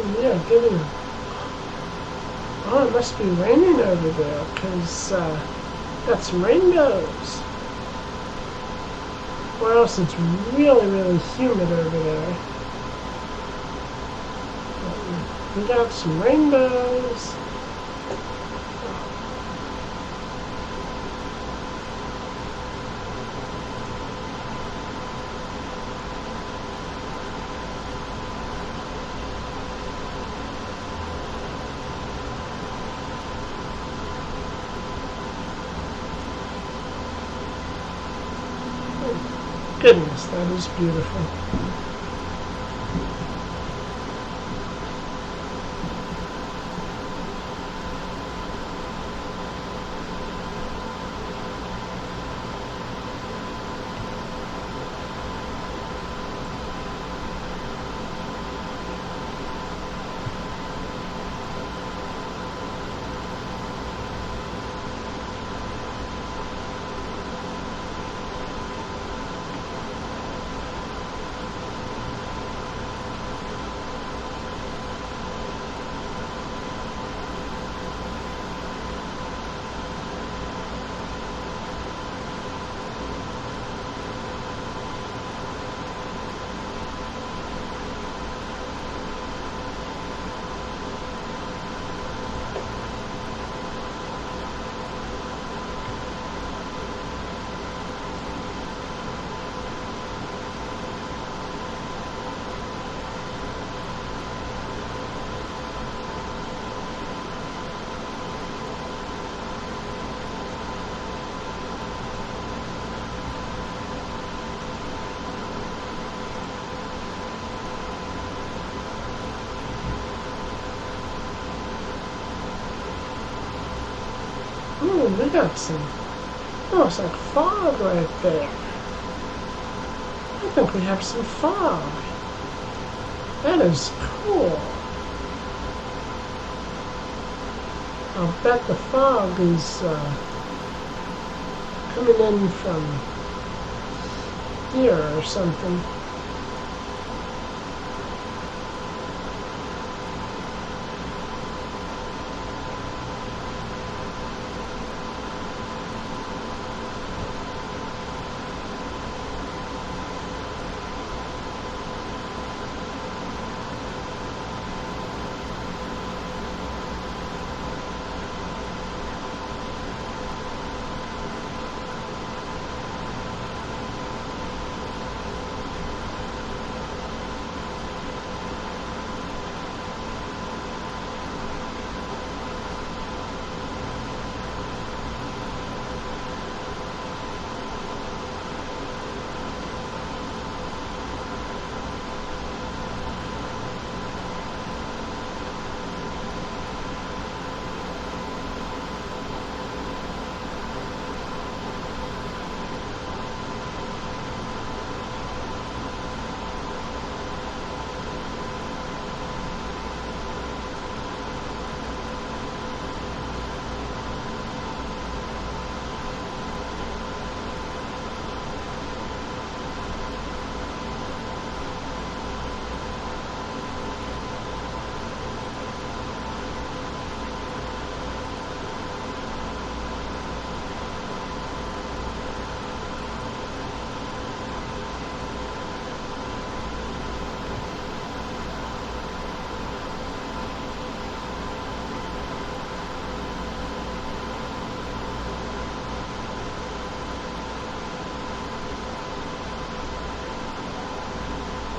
Oh, yeah, getting. Oh, it must be raining over there, because got some rainbows. Or else it's really, really humid over there. We got some rainbows. Goodness, that is beautiful. Ooh, we got some. Oh, it's like fog right there. I think we have some fog. That is cool. I'll bet the fog is coming in from here or something.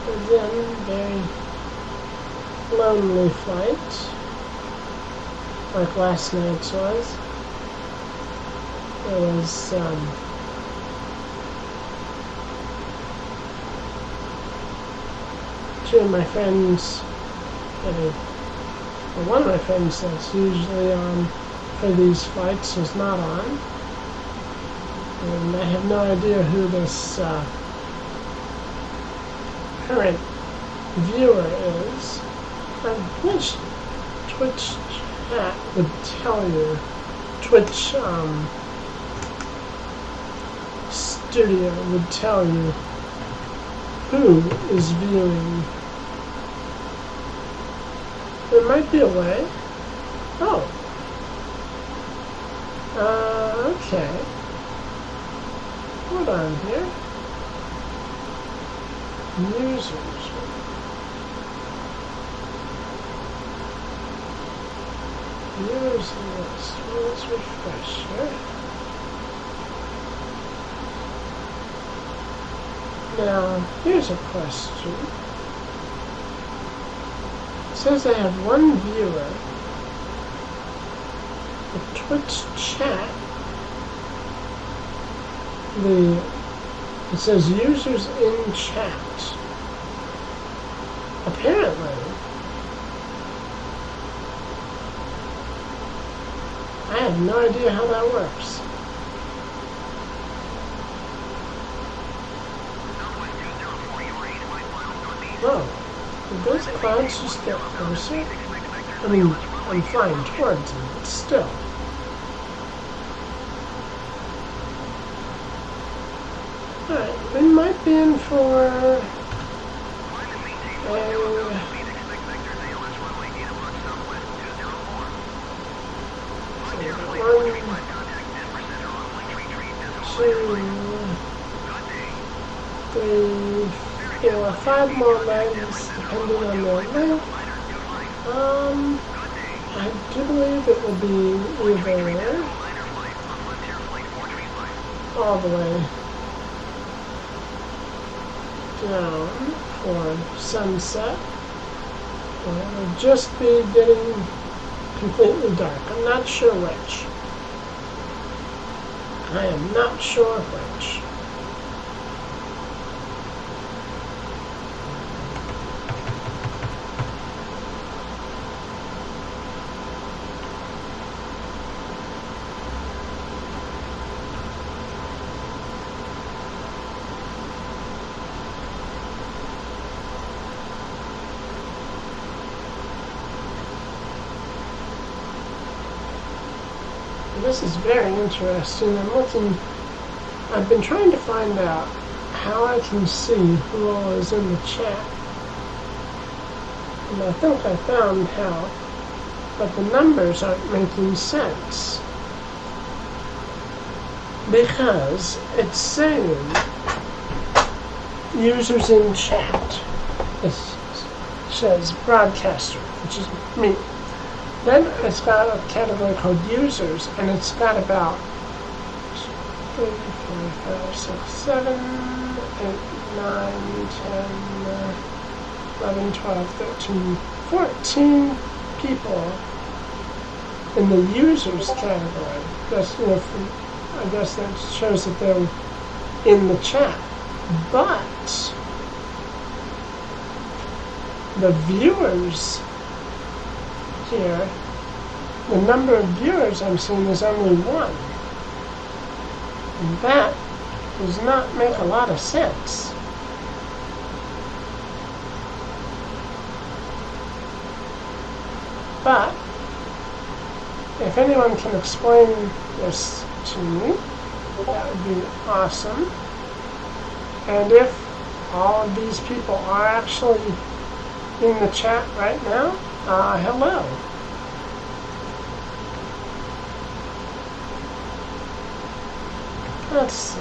Again, very lonely flight, like last night's was. It was two of my friends, one of my friends that's usually on for these flights is not on, and I have no idea who this current viewer is. I wish Twitch chat would tell you, Twitch Studio would tell you who is viewing There might be a way. Oh. Okay. Hold on here. Users. Users list. Well, let's refresh here. Now, here's a question. It says I have one viewer. The Twitch chat. It says users in chat. Apparently, I have no idea how that works. Oh, did those clouds just get closer? I mean, I'm flying towards them, but still. Alright, we might be in for a 5 more legs, depending on their length. I do believe it will be either all the way down for sunset, or it'll just be getting completely dark. I'm not sure which. I am not sure which. This is very interesting. I've been trying to find out how I can see who all is in the chat. And I think I found how, but the numbers aren't making sense. Because it's saying users in chat. It says broadcaster, which is me. Then it's got a category called users, and it's got about 3, 4, 5, 6, 7, 8, 9, 10, 11, 12, 13, 14 people in the users category. That's, I guess that shows that they're in the chat. But the viewers here, the number of viewers I'm seeing is only 1. And that does not make a lot of sense. But if anyone can explain this to me, that would be awesome. And if all of these people are actually in the chat right now, hello. Let's see.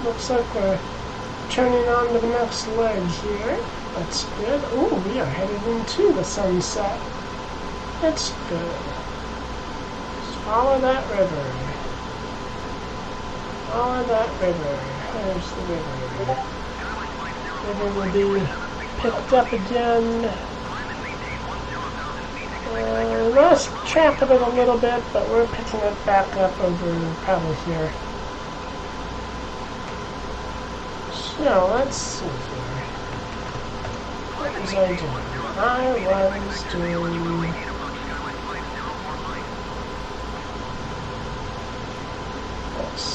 Looks like we're turning on to the next leg here. That's good. Oh, we are headed into the sunset. That's good. Just follow that river. Follow that river. There's the river. River will be picked up again. Lost track of it a little bit, but we're picking it back up over probably here. So, let's see here. What was I doing? I was doing... this.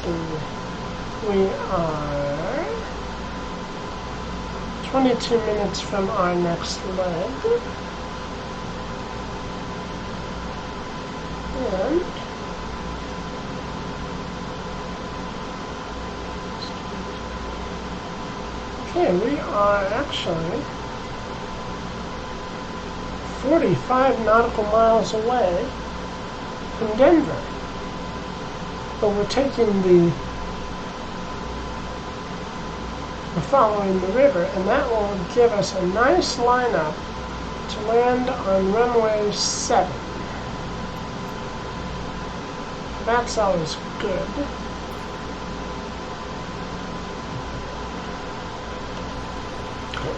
see. We are 22 minutes from our next leg. And okay, we are actually 45 nautical miles away from Denver. But we're following the river, and that will give us a nice lineup to land on runway 7. That's always good.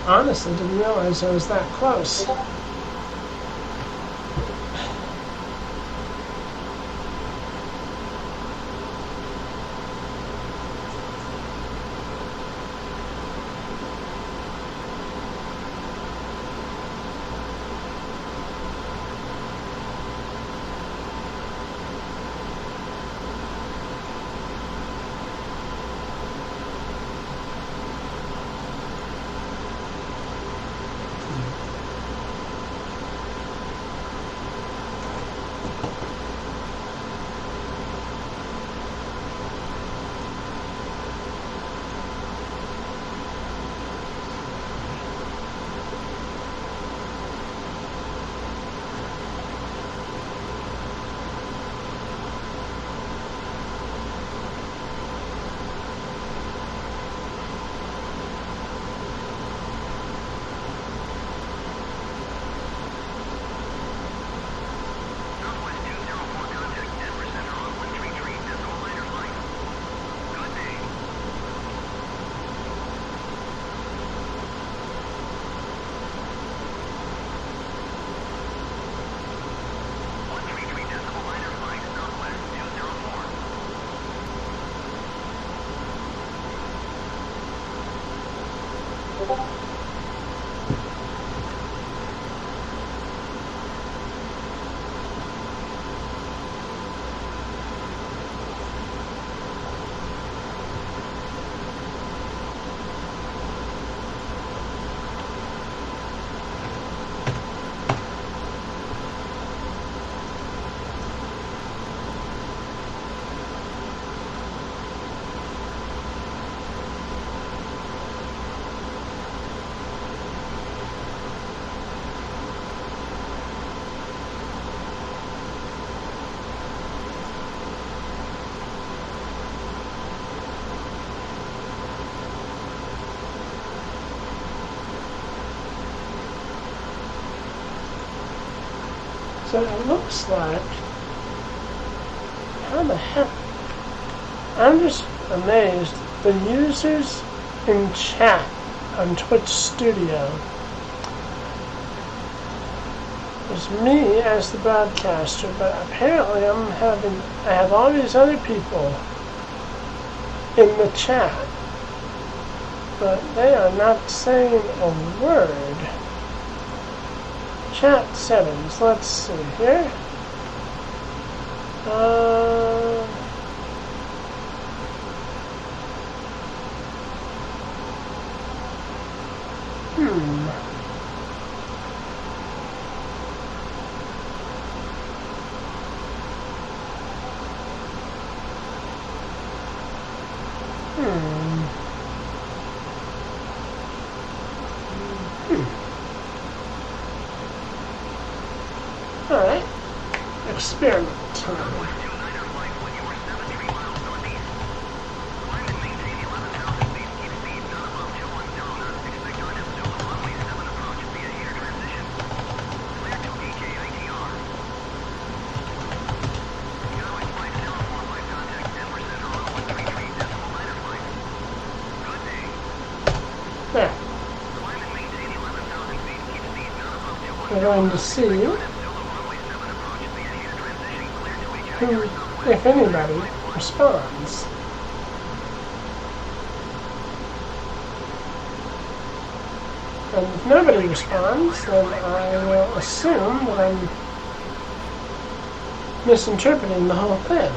I honestly didn't realize I was that close. So it looks like, how the heck, I'm just amazed, the users in chat on Twitch Studio is me as the broadcaster, but apparently I have all these other people in the chat, but they are not saying a word. Chat settings, let's see here. Alright, experiment time. There. We're going to see who, if anybody, responds. And if nobody responds, then I will assume that I'm misinterpreting the whole thing.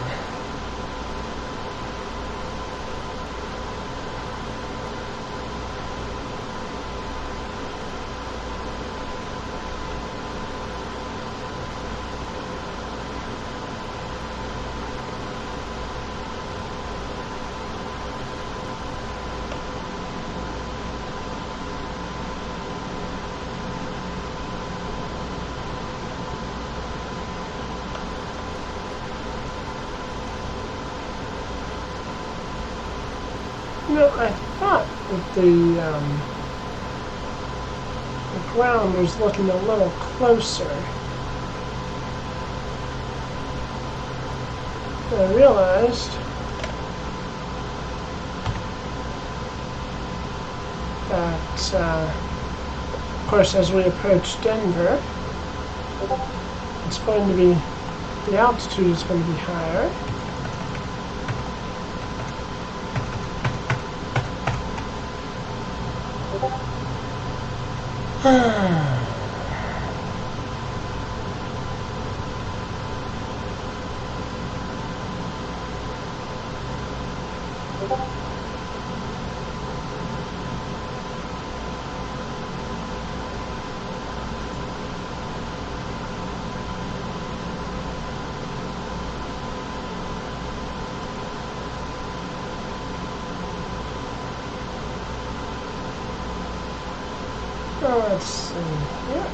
No, I thought that the ground was looking a little closer. I realized that, of course, as we approach Denver, it's going to be, the altitude is going to be higher. Let's see. Yeah.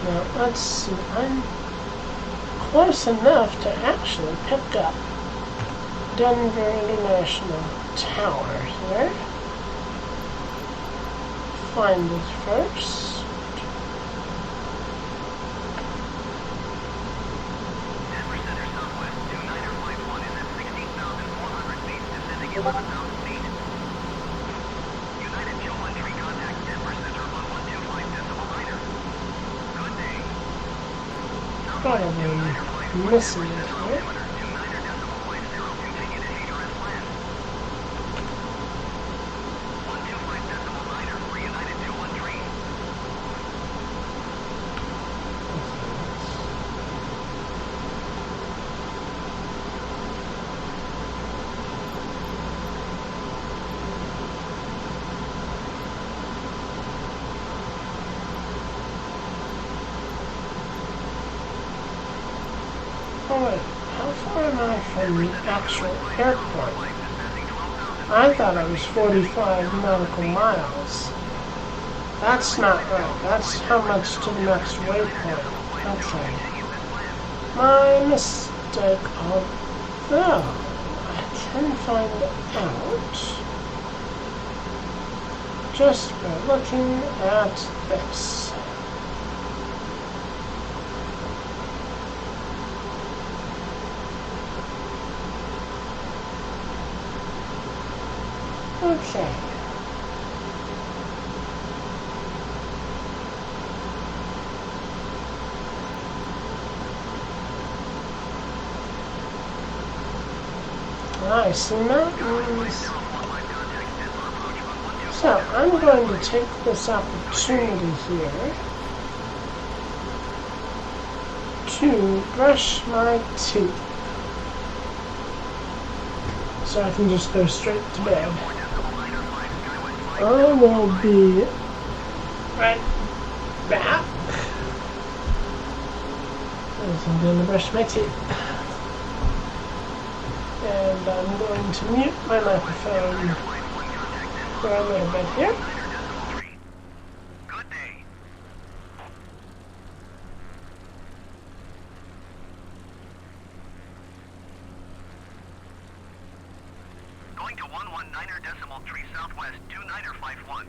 Now, let's see. I'm close enough to actually pick up Denver International Tower here. Find it first. Denver Center Southwest 2951 is at 16,400 feet, descending 11,000 feet. go ahead and miss it here. Oh wait, how far am I from the actual airport? I thought I was 45 nautical miles. That's not right. That's how much to the next waypoint. Okay. My mistake. Although, I can find out just by looking at this. Okay. I see mountains. So, I'm going to take this opportunity here to brush my teeth. So I can just go straight to bed. I will be right back. I'm going to brush my teeth. And I'm going to mute my microphone for a little bit here. Good day. Going to 119.3 Southwest 2951.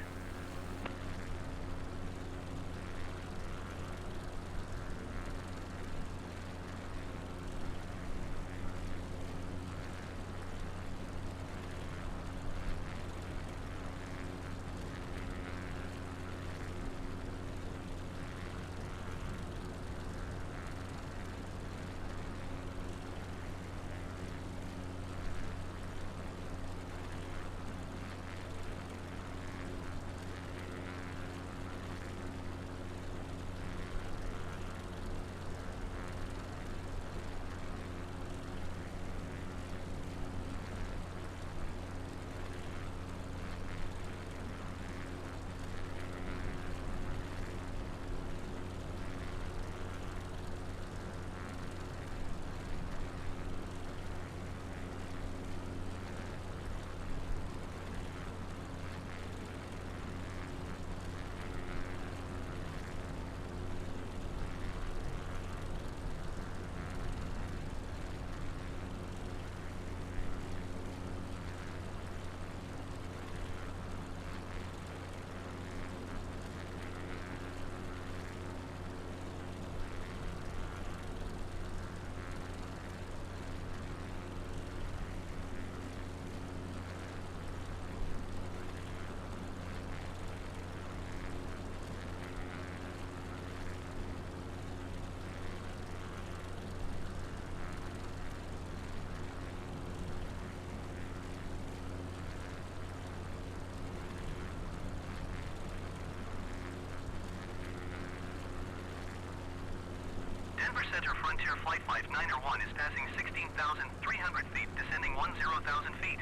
Denver Center Frontier Flight 591 is passing 16,300 feet, descending 10,000 feet.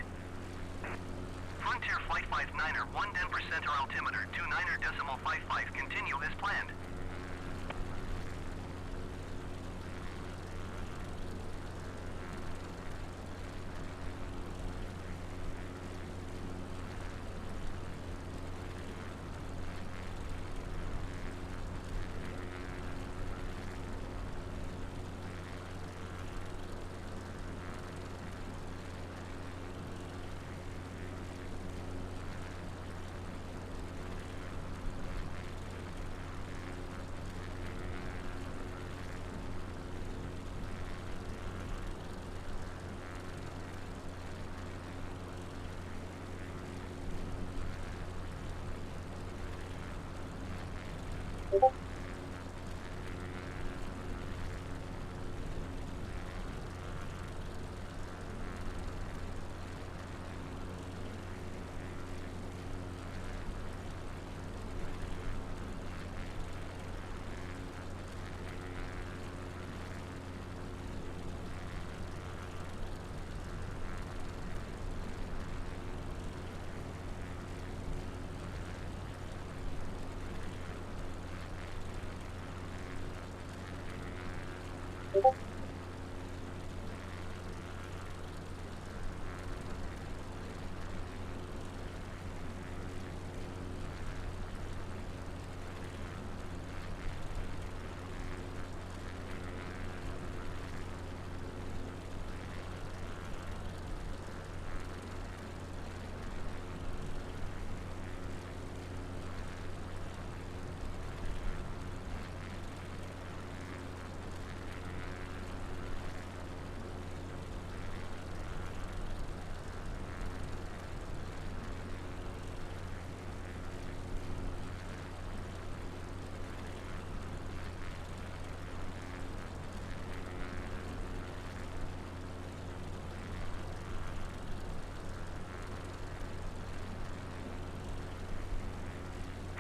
Frontier Flight 59er, 1 Denver Center altimeter, 29.55, continue as planned.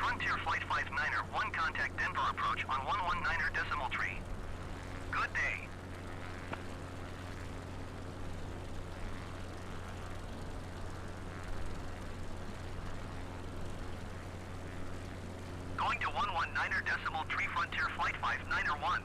Frontier Flight 59er, 1 contact Denver approach on 119er decimal tree. Good day. Going to 119er decimal tree, Frontier Flight 59er 1.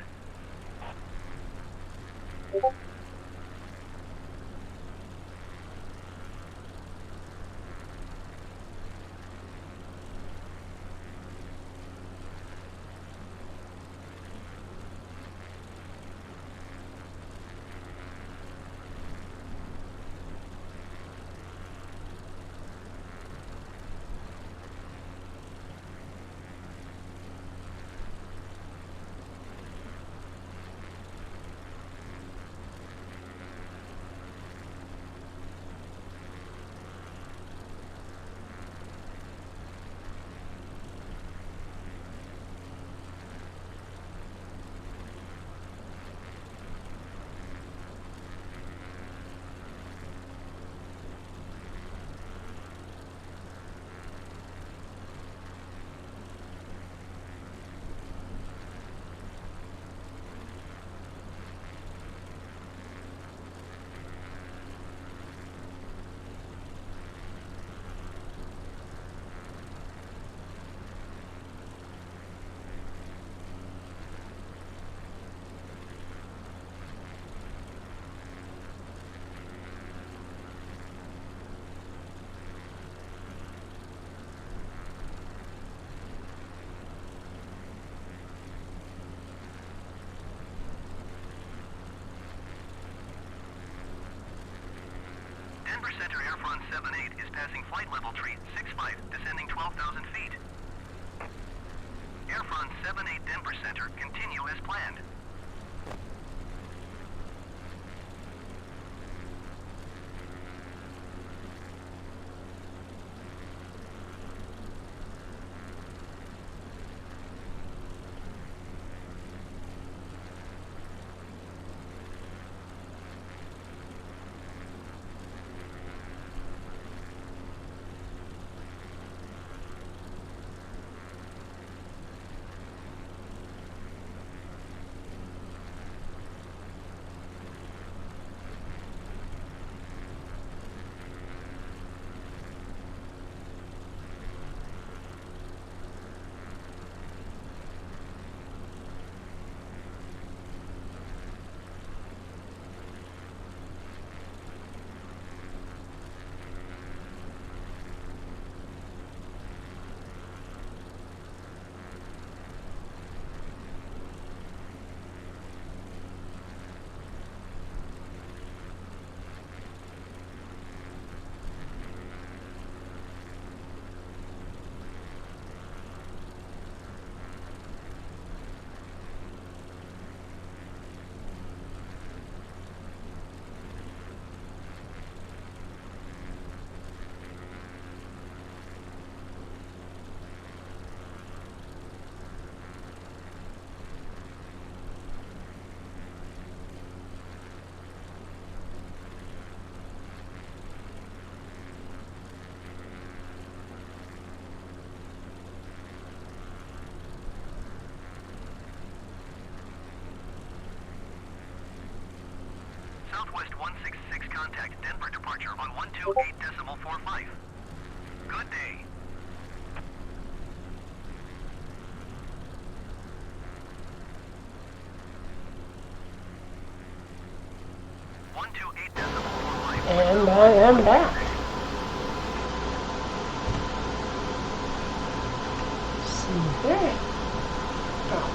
Denver Center Air France 78 is passing flight level tree 65, descending 12,000 feet. Air France 78 Denver Center, continue as planned. Southwest 166 contact Denver departure on 128.45. Good day. And I am back. Let's see here. Oh.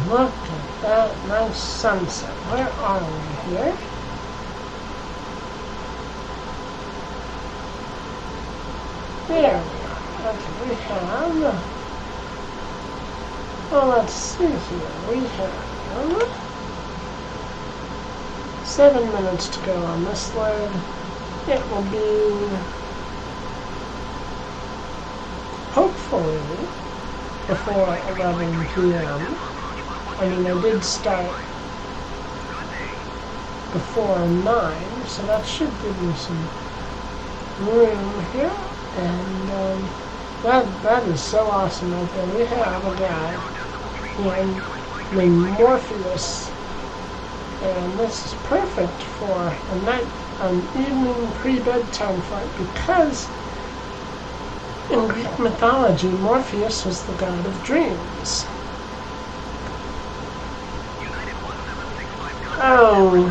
Look at that nice sunset. Where are we here? There we are. Okay, we have... Well, let's see here. We have 7 minutes to go on this load. It will be hopefully before 11 p.m. I mean, I did start before 9, so that should give me some room here. And that is so awesome right there. We have a guy named Morpheus, and this is perfect for an evening pre-bedtime fight because in Greek mythology, Morpheus was the god of dreams. Oh.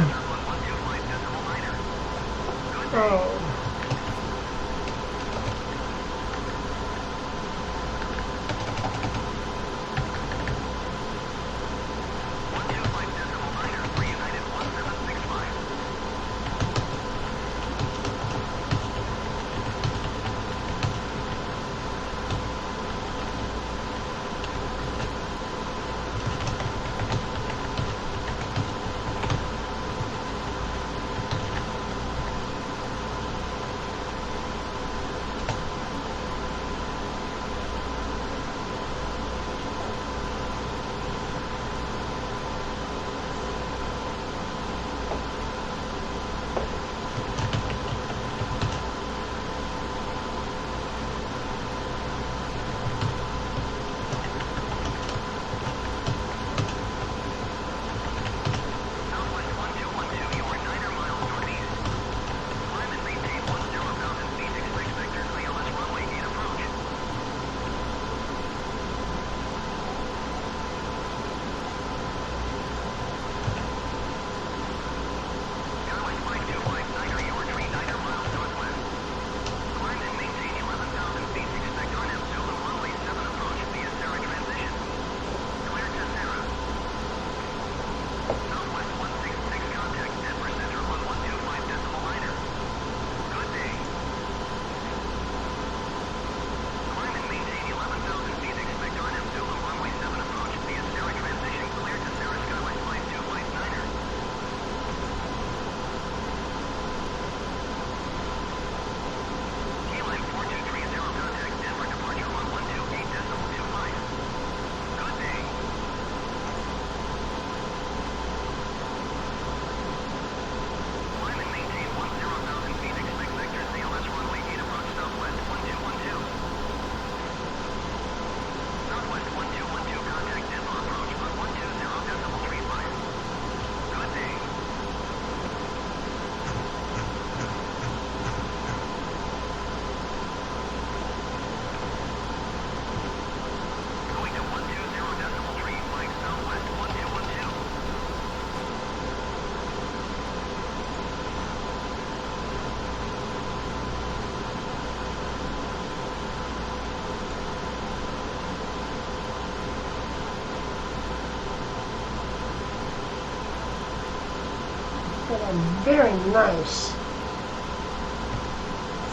got a very nice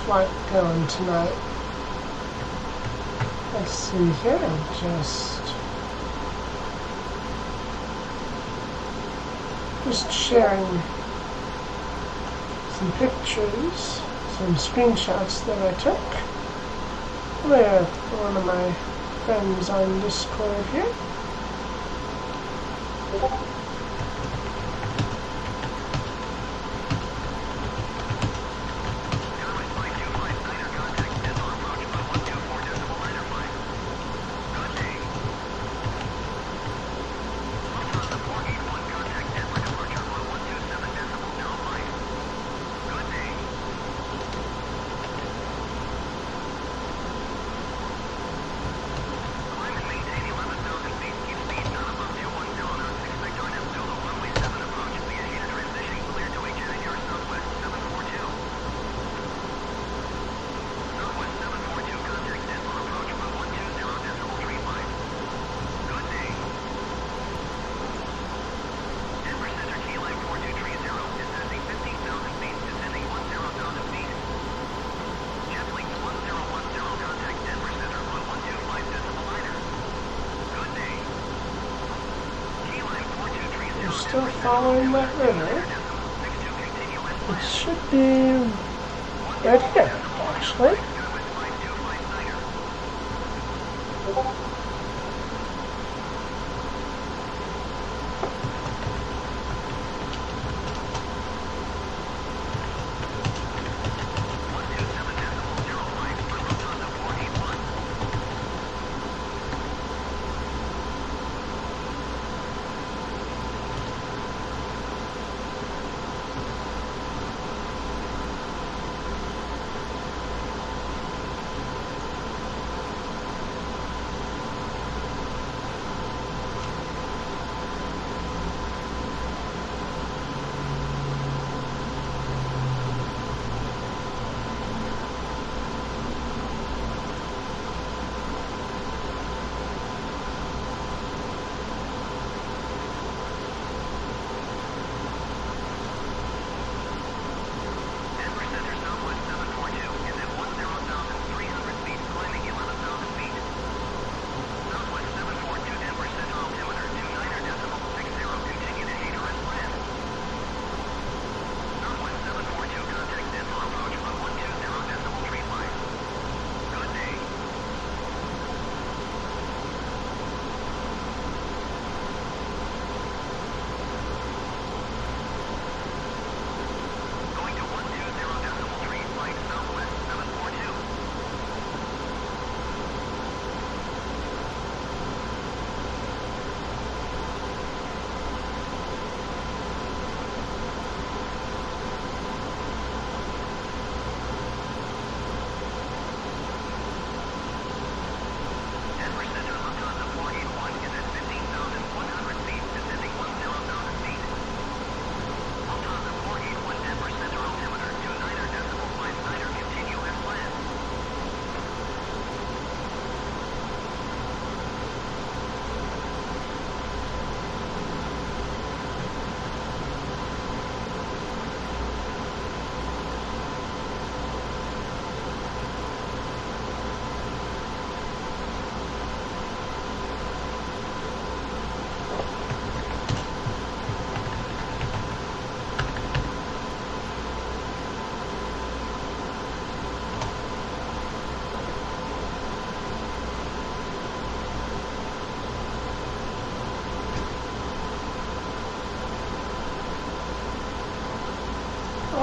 flight going tonight. Let's see here, just sharing some pictures, some screenshots that I took with one of my friends on Discord here. Still following that river. It should be right here, actually.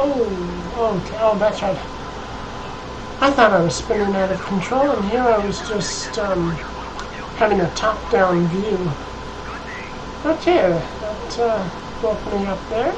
Oh, okay. Oh, that's right. I thought I was spinning out of control, and here I was just having a top-down view. Okay, that woke me up there.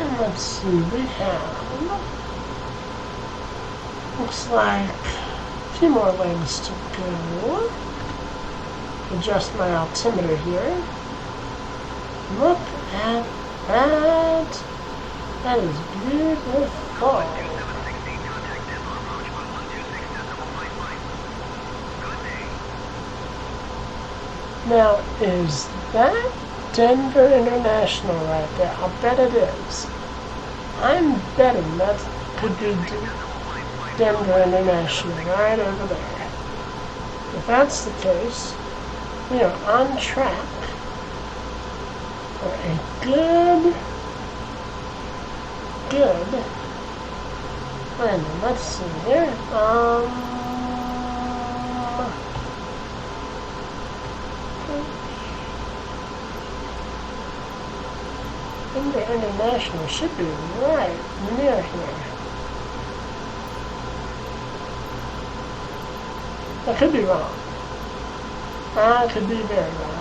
And let's see, we have, looks like a few more legs to go. Adjust my altimeter here. Look at that. That is beautiful. Now, is that Denver International right there? I'll bet it is. I'm betting that could be Denver International right over there. If that's the case, we are on track for a good landing. Let's see here. Denver International should be right near here. I could be wrong. I could be very wrong.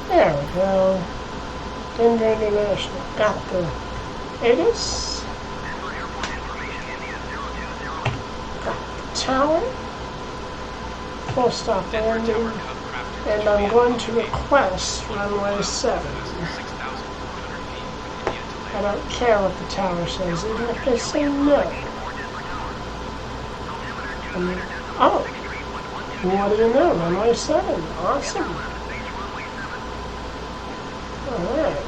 There we go. Denver International. Got the ATIS. Got the tower. Full stop landing. And I'm going to request runway 7. I don't care what the tower says, even if they say no. Oh, what do you know? Runway 7. Awesome. Alright.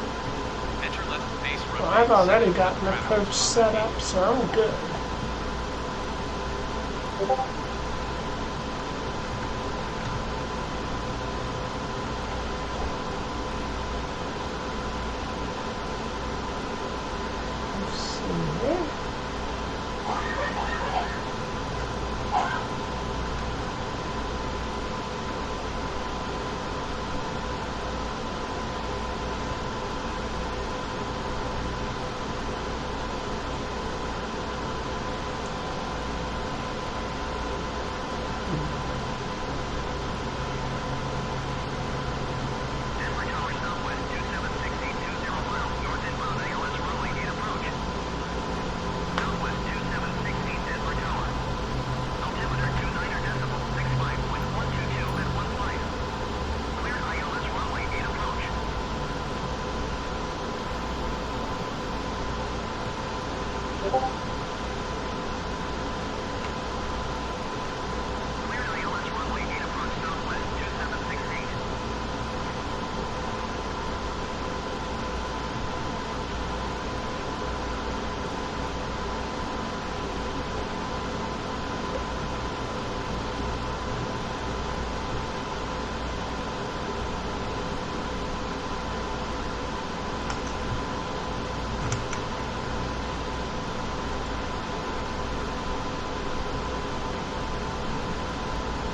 Well, I've already got an approach set up, so I'm good. Let's see here.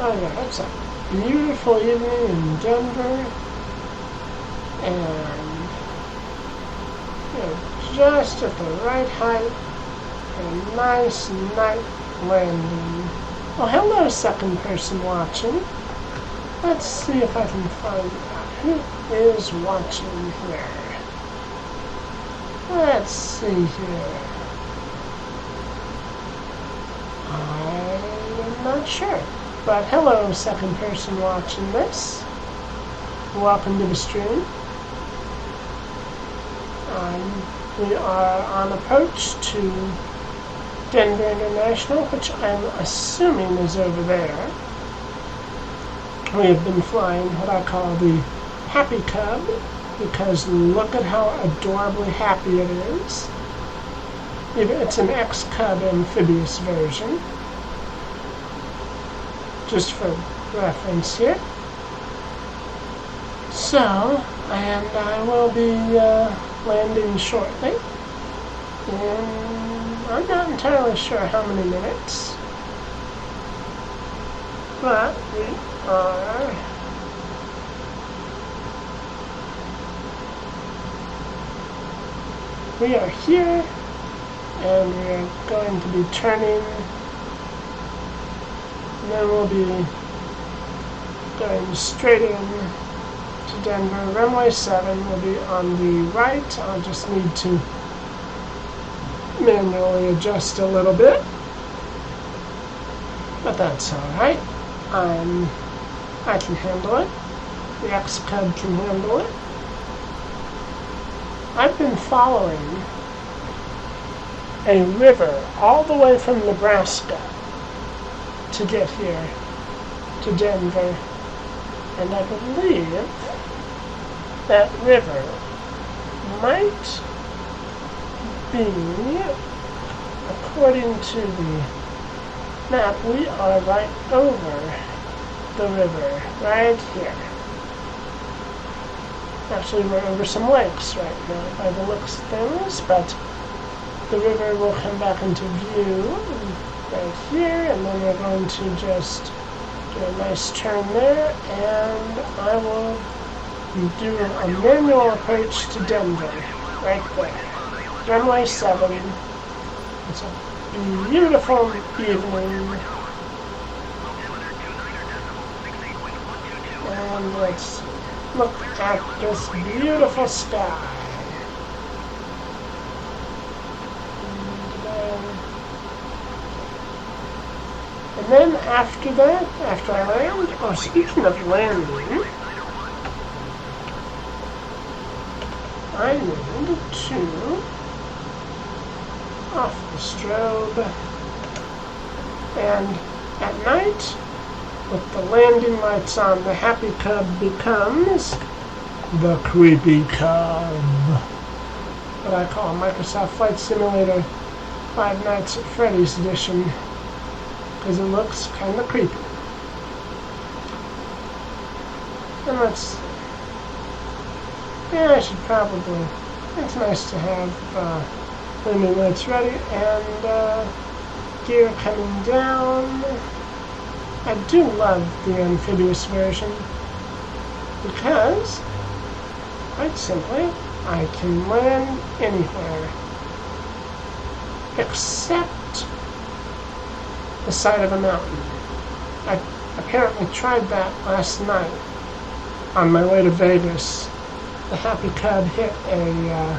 Oh yeah, it's a beautiful evening in Denver, and just at the right height, and a nice night landing. Oh, hello, second person watching. Let's see if I can find out who is watching here. Let's see here. I'm not sure. But hello, second person watching this. Welcome to the stream. We are on approach to Denver International, which I'm assuming is over there. We have been flying what I call the Happy Cub, because look at how adorably happy it is. It's an X-Cub amphibious version. Just for reference here. So, and I will be landing shortly. And I'm not entirely sure how many minutes. But we are we are here, and we are going to be turning, and then we'll be going straight in to Denver. Runway 7 will be on the right. I'll just need to manually adjust a little bit, but that's alright. I can handle it. The Xcud can handle it. I've been following a river all the way from Nebraska to get here to Denver, and I believe that river might be, according to the map, we are right over the river, right here. Actually, we're over some lakes right now by the looks of things, but the river will come back into view right here, and then we're going to just do a nice turn there, and I will do a manual approach to Denver right there. Runway 7. It's a beautiful evening. And let's look at this beautiful sky. And then after that, after I land, oh, speaking of landing, I need to off the strobe, and at night, with the landing lights on, the happy cub becomes the creepy cub. What I call Microsoft Flight Simulator 5 Nights at Freddy's edition, because it looks kind of creepy. And I should probably, it's nice to have landing lights ready, and gear coming down. I do love the amphibious version because, quite simply, I can land anywhere except the side of a mountain. I apparently tried that last night on my way to Vegas. The Happy Cub hit a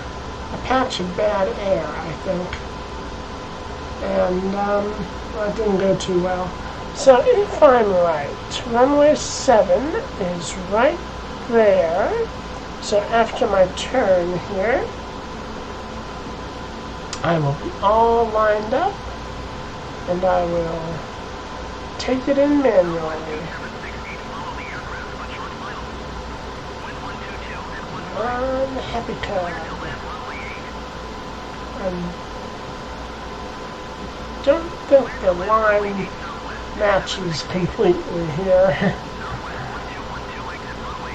patch of bad air, I think, and it didn't go too well. So if I'm right, runway 7 is right there. So after my turn here, I will be all lined up, and I will take it in manually. On the Happy Cub. I don't think the line matches completely here.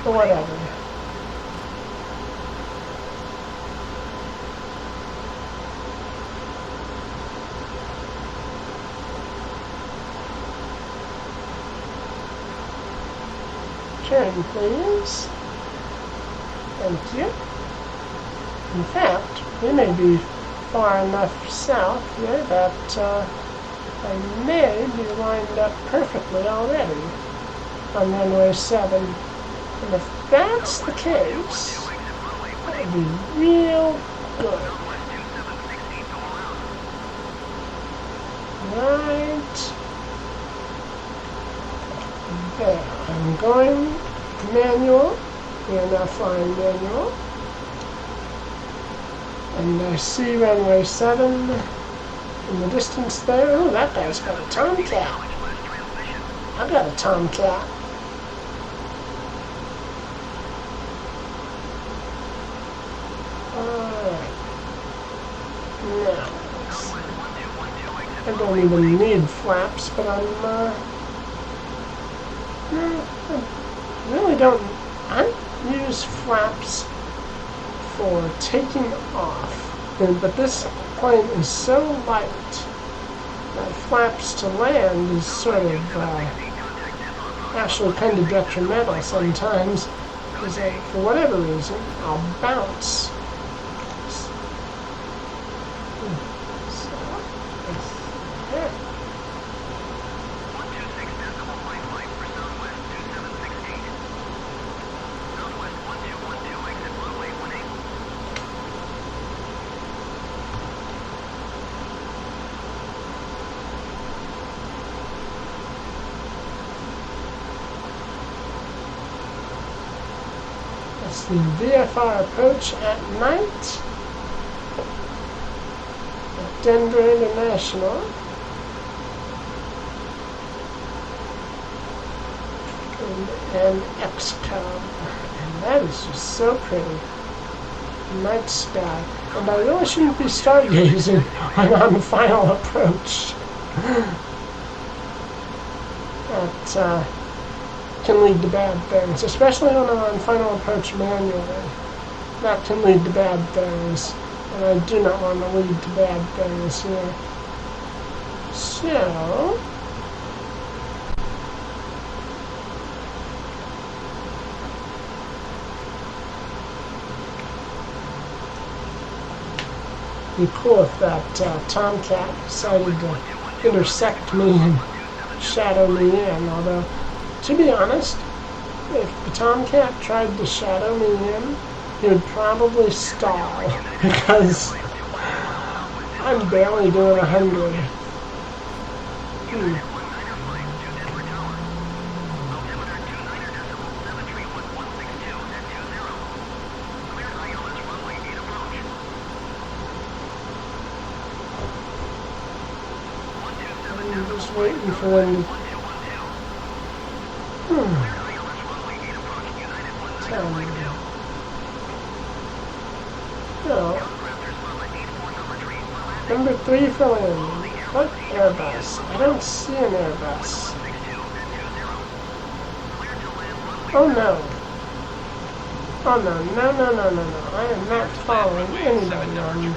But whatever. Turn, please. Thank you. In fact, we may be far enough south here that I may be lined up perfectly already on runway 7. And if that's the case, that would be real good. Right there. I'm going manual. We are now flying manual. And I see runway 7 in the distance there. Oh, that guy's got a Tomcat. I've got a Tomcat. Alright. Now, I don't even need flaps, but I really don't. I use flaps for taking off, but this plane is so light that flaps to land is sort of actually kind of detrimental sometimes, because for whatever reason I'll bounce It's the VFR approach at night at Denver International. And XCOM. And that is just so pretty. Night sky. And I really shouldn't be stargazing when on final approach. That can lead to bad things, especially when I'm on final approach manually. That can lead to bad things, and I do not want to lead to bad things here. So, it'd be cool if that Tomcat decided to intersect me and shadow me in, although, to be honest, if the Tomcat tried to shadow me in, he would probably stall, because I'm barely doing 100. I'm just waiting for them to tell me. No. Number 3 for landing. What Airbus? I don't see an Airbus. Oh no. Oh no. I am not following anybody on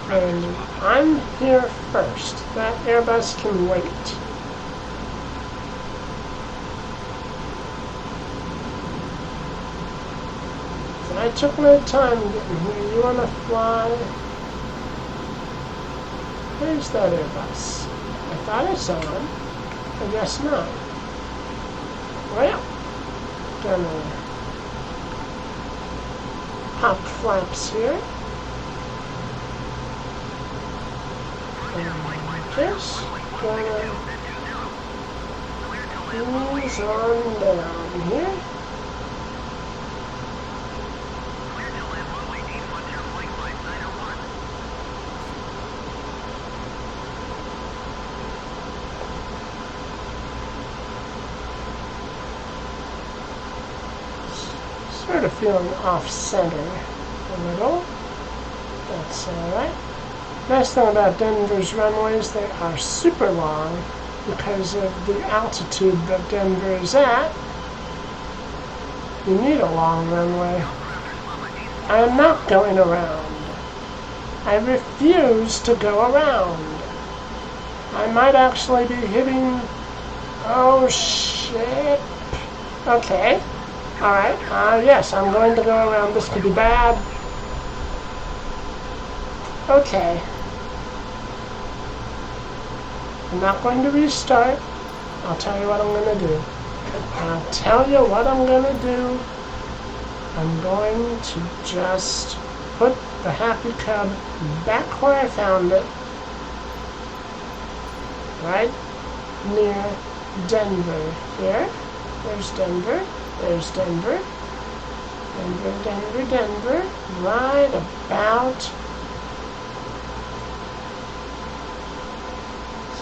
landing. I'm here first. That Airbus can wait. I took my time getting here. You wanna fly? Where's that Airbus? I thought I saw him. I guess not. Well, gonna pop flaps here. And just gonna ease on down here. Sort of feeling off-center a little. That's alright. Nice thing about Denver's runways, they are super long because of the altitude that Denver is at. You need a long runway. I am not going around. I refuse to go around. I might actually be hitting... Oh, shit. Okay. Alright, yes, I'm going to go around. This could be bad. Okay. I'm not going to restart. I'll tell you what I'm going to do. I'm going to just put the Happy Cub back where I found it. Right near Denver. Here. There's Denver. There's Denver. Denver. Right about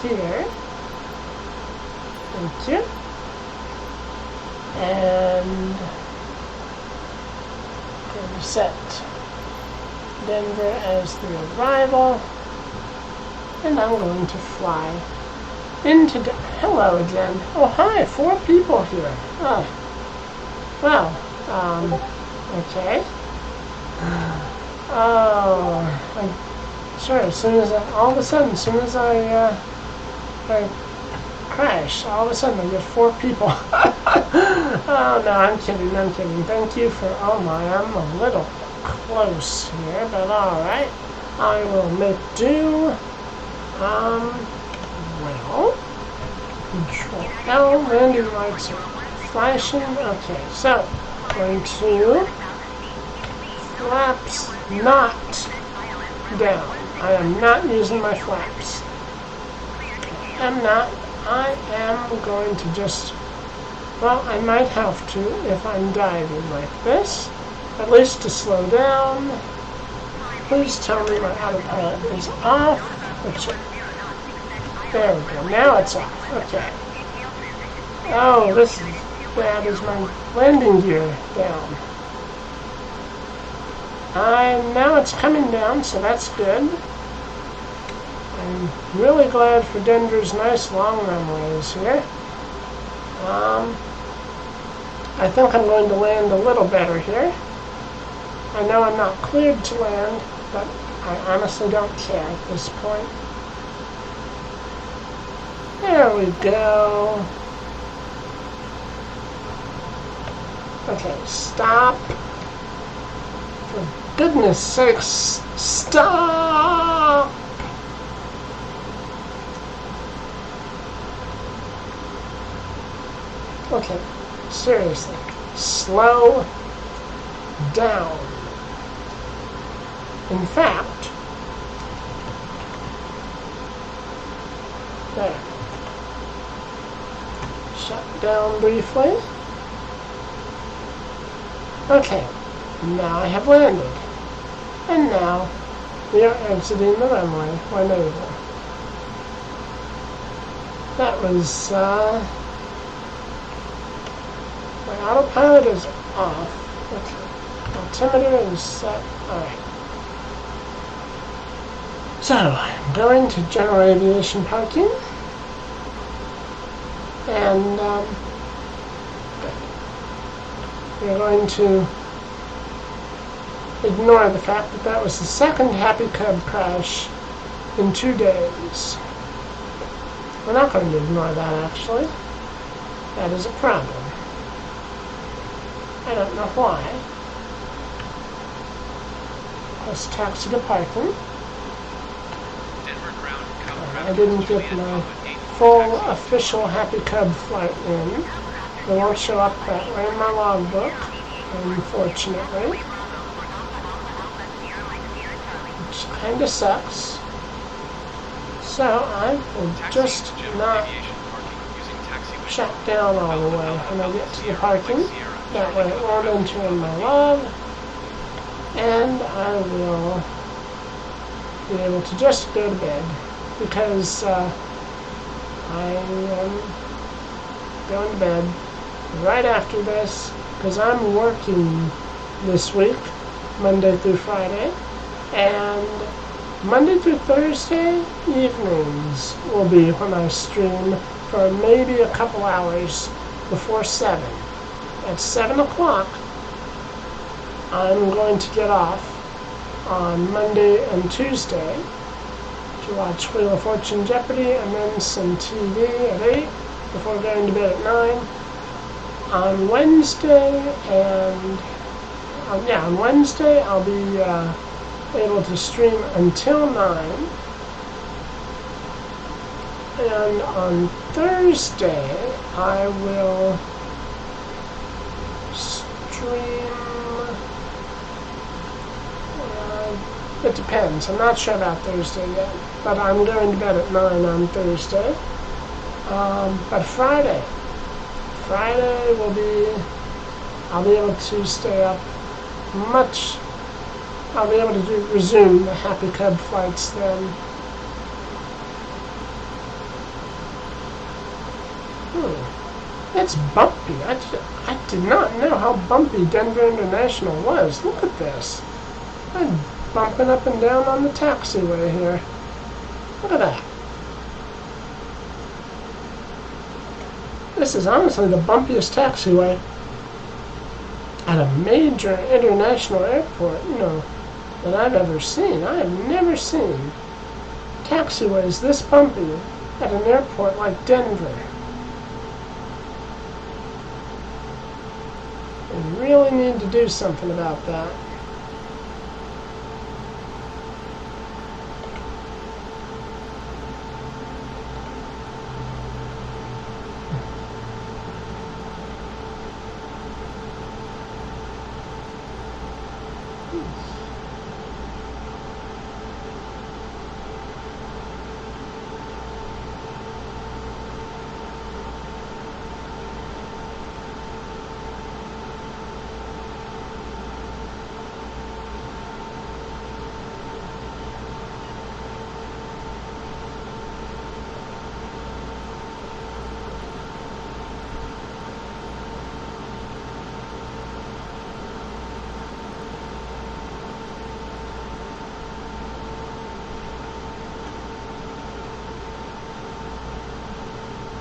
here. Thank you. And going to set Denver as the arrival. And I'm going to fly into hello again. Oh, hi, 4 people here. Oh. Well, okay. Oh, sure, as soon as I crash, all of a sudden I get 4 people. Oh, no, I'm kidding. Thank you for, oh my, I'm a little close here, but alright. I will make do. Well, Control L, landing lights are flashing. Okay, so going to flaps not down. I am not using my flaps. I am going to just, well, I might have to if I'm diving like this. at least to slow down. Please tell me my autopilot is off. There we go. Now it's off. Okay. Oh, this is bad. Is my landing gear down? Now it's coming down, so that's good. I'm really glad for Denver's nice long runways here. I think I'm going to land a little better here. I know I'm not cleared to land, but I honestly don't care at this point. There we go. Okay, stop. For goodness sakes, stop! Okay, seriously, slow down. In fact, there. Shut down briefly. Okay, now I have landed. And now we are exiting the runway when able. That was, my autopilot is off. Okay. Altimeter is set. Alright. So, I'm going to general aviation parking. And, we're going to ignore the fact that that was the second Happy Cub crash in 2 days. We're not going to ignore that, actually. That is a problem. I don't know why. Let's taxi to parking. I didn't get my full official Happy Cub flight in. It won't show up that way in my logbook, unfortunately. Which kind of sucks. So I will just not shut down all the way when I get to the parking. That way it won't enter in my log, and I will be able to just go to bed, because I am going to bed right after this, because I'm working this week, Monday through Friday, and Monday through Thursday evenings will be when I stream for maybe a couple hours before 7. At 7 o'clock, I'm going to get off on Monday and Tuesday to watch Wheel of Fortune Jeopardy and then some TV at 8 before going to bed at 9. On Wednesday on Wednesday I'll be able to stream until 9. And on Thursday I will stream. It depends. I'm not sure about Thursday yet, but I'm going to bed at 9 on Thursday. But Friday will be. I'll be able to stay up much. I'll be able to resume the Happy Cub flights then. It's bumpy. I did not know how bumpy Denver International was. Look at this. I'm bumping up and down on the taxiway here. Look at that. This is honestly the bumpiest taxiway at a major international airport, that I've ever seen. I have never seen taxiways this bumpy at an airport like Denver. We really need to do something about that.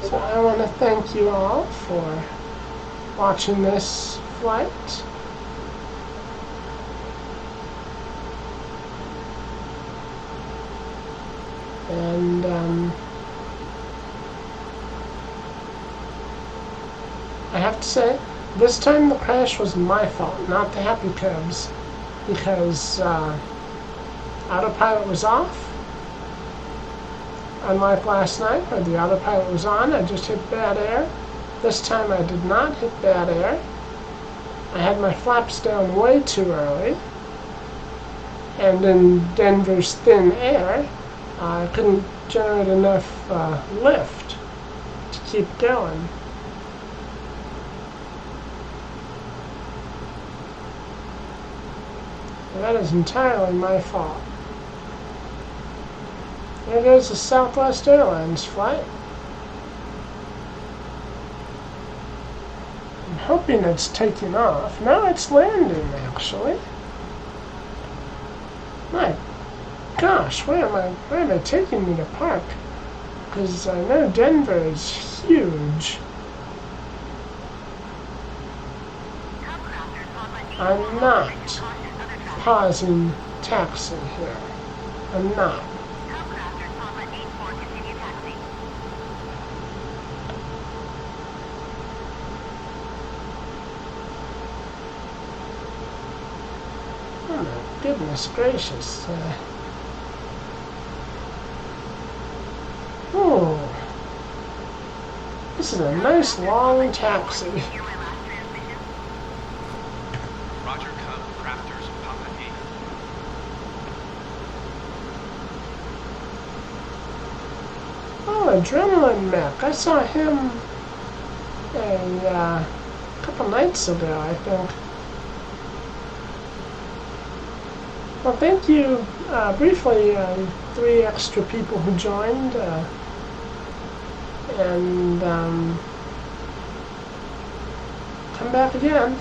So I want to thank you all for watching this flight. And I have to say, this time the crash was my fault, not the Happy Cubs, because autopilot was off. Unlike last night, where the autopilot was on, I just hit bad air. This time I did not hit bad air. I had my flaps down way too early. And in Denver's thin air, I couldn't generate enough lift to keep going. And that is entirely my fault. There goes the Southwest Airlines flight. I'm hoping it's taking off. No, it's landing, actually. My gosh, where are they taking me to park? Because I know Denver is huge. I'm not pausing taxi here. I'm not. Oh my goodness gracious. Oh, this is a nice long taxi. Roger Cub, Raptors, Papa 8. Oh, Adrenaline Mech. I saw him a couple nights ago, I think. Well, thank you, briefly, 3 extra people who joined, and come back again.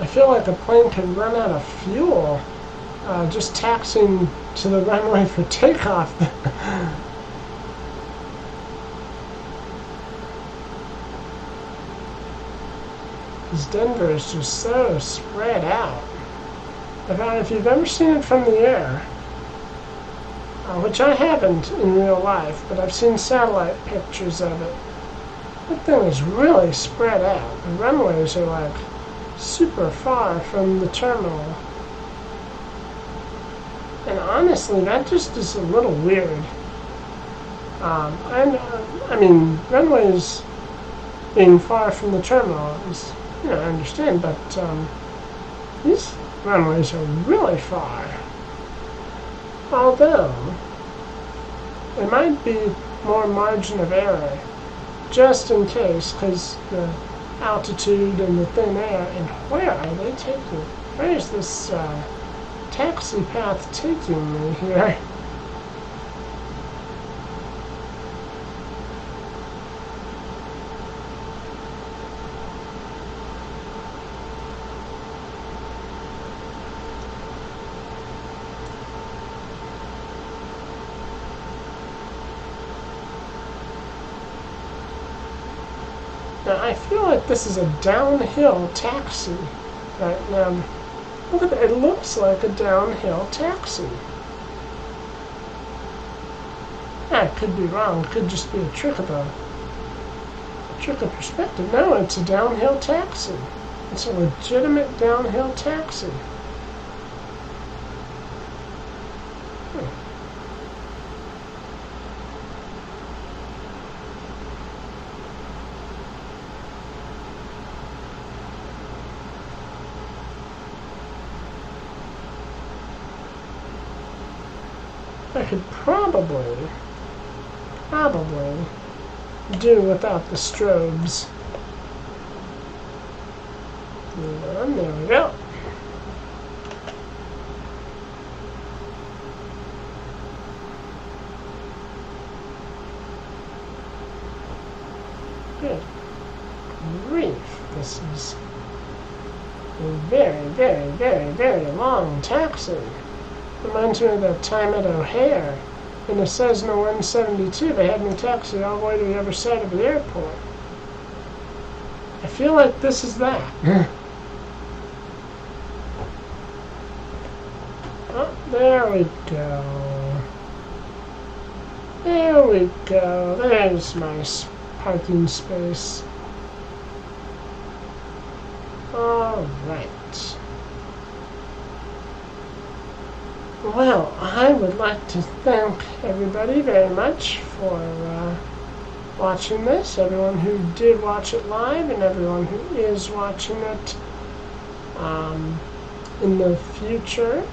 I feel like a plane could run out of fuel just taxiing to the runway for takeoff. Because Denver is just so spread out. If you've ever seen it from the air, which I haven't in real life, but I've seen satellite pictures of it, that thing is really spread out. The runways are like super far from the terminal. And honestly, that just is a little weird. I mean, runways being far from the terminal is, I understand, but these runways are really far. Although, there might be more margin of error, just in case, because the altitude and the thin air, and where are they taking? Where is this taxi path taking me here? Now, I feel like this is a downhill taxi right now. Look at that, it looks like a downhill taxi. I could be wrong, it could just be a trick of perspective. No, it's a downhill taxi. It's a legitimate downhill taxi. I could probably do without the strobes. And there we go. Good grief, this is a very, very, very, very long taxi. Reminds me of that time at O'Hare in the Cessna 172. They had me taxi all the way to the other side of the airport. I feel like this is that. Oh, there we go. There we go. There's my parking space. All right. Well, I would like to thank everybody very much for watching this. Everyone who did watch it live and everyone who is watching it in the future.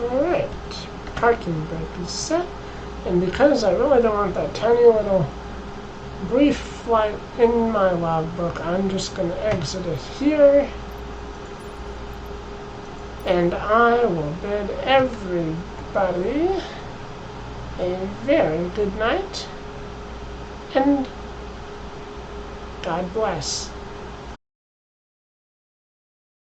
Alright, parking brake is set, and because I really don't want that tiny little brief flight in my logbook, I'm just going to exit it here, and I will bid everybody a very good night, and God bless.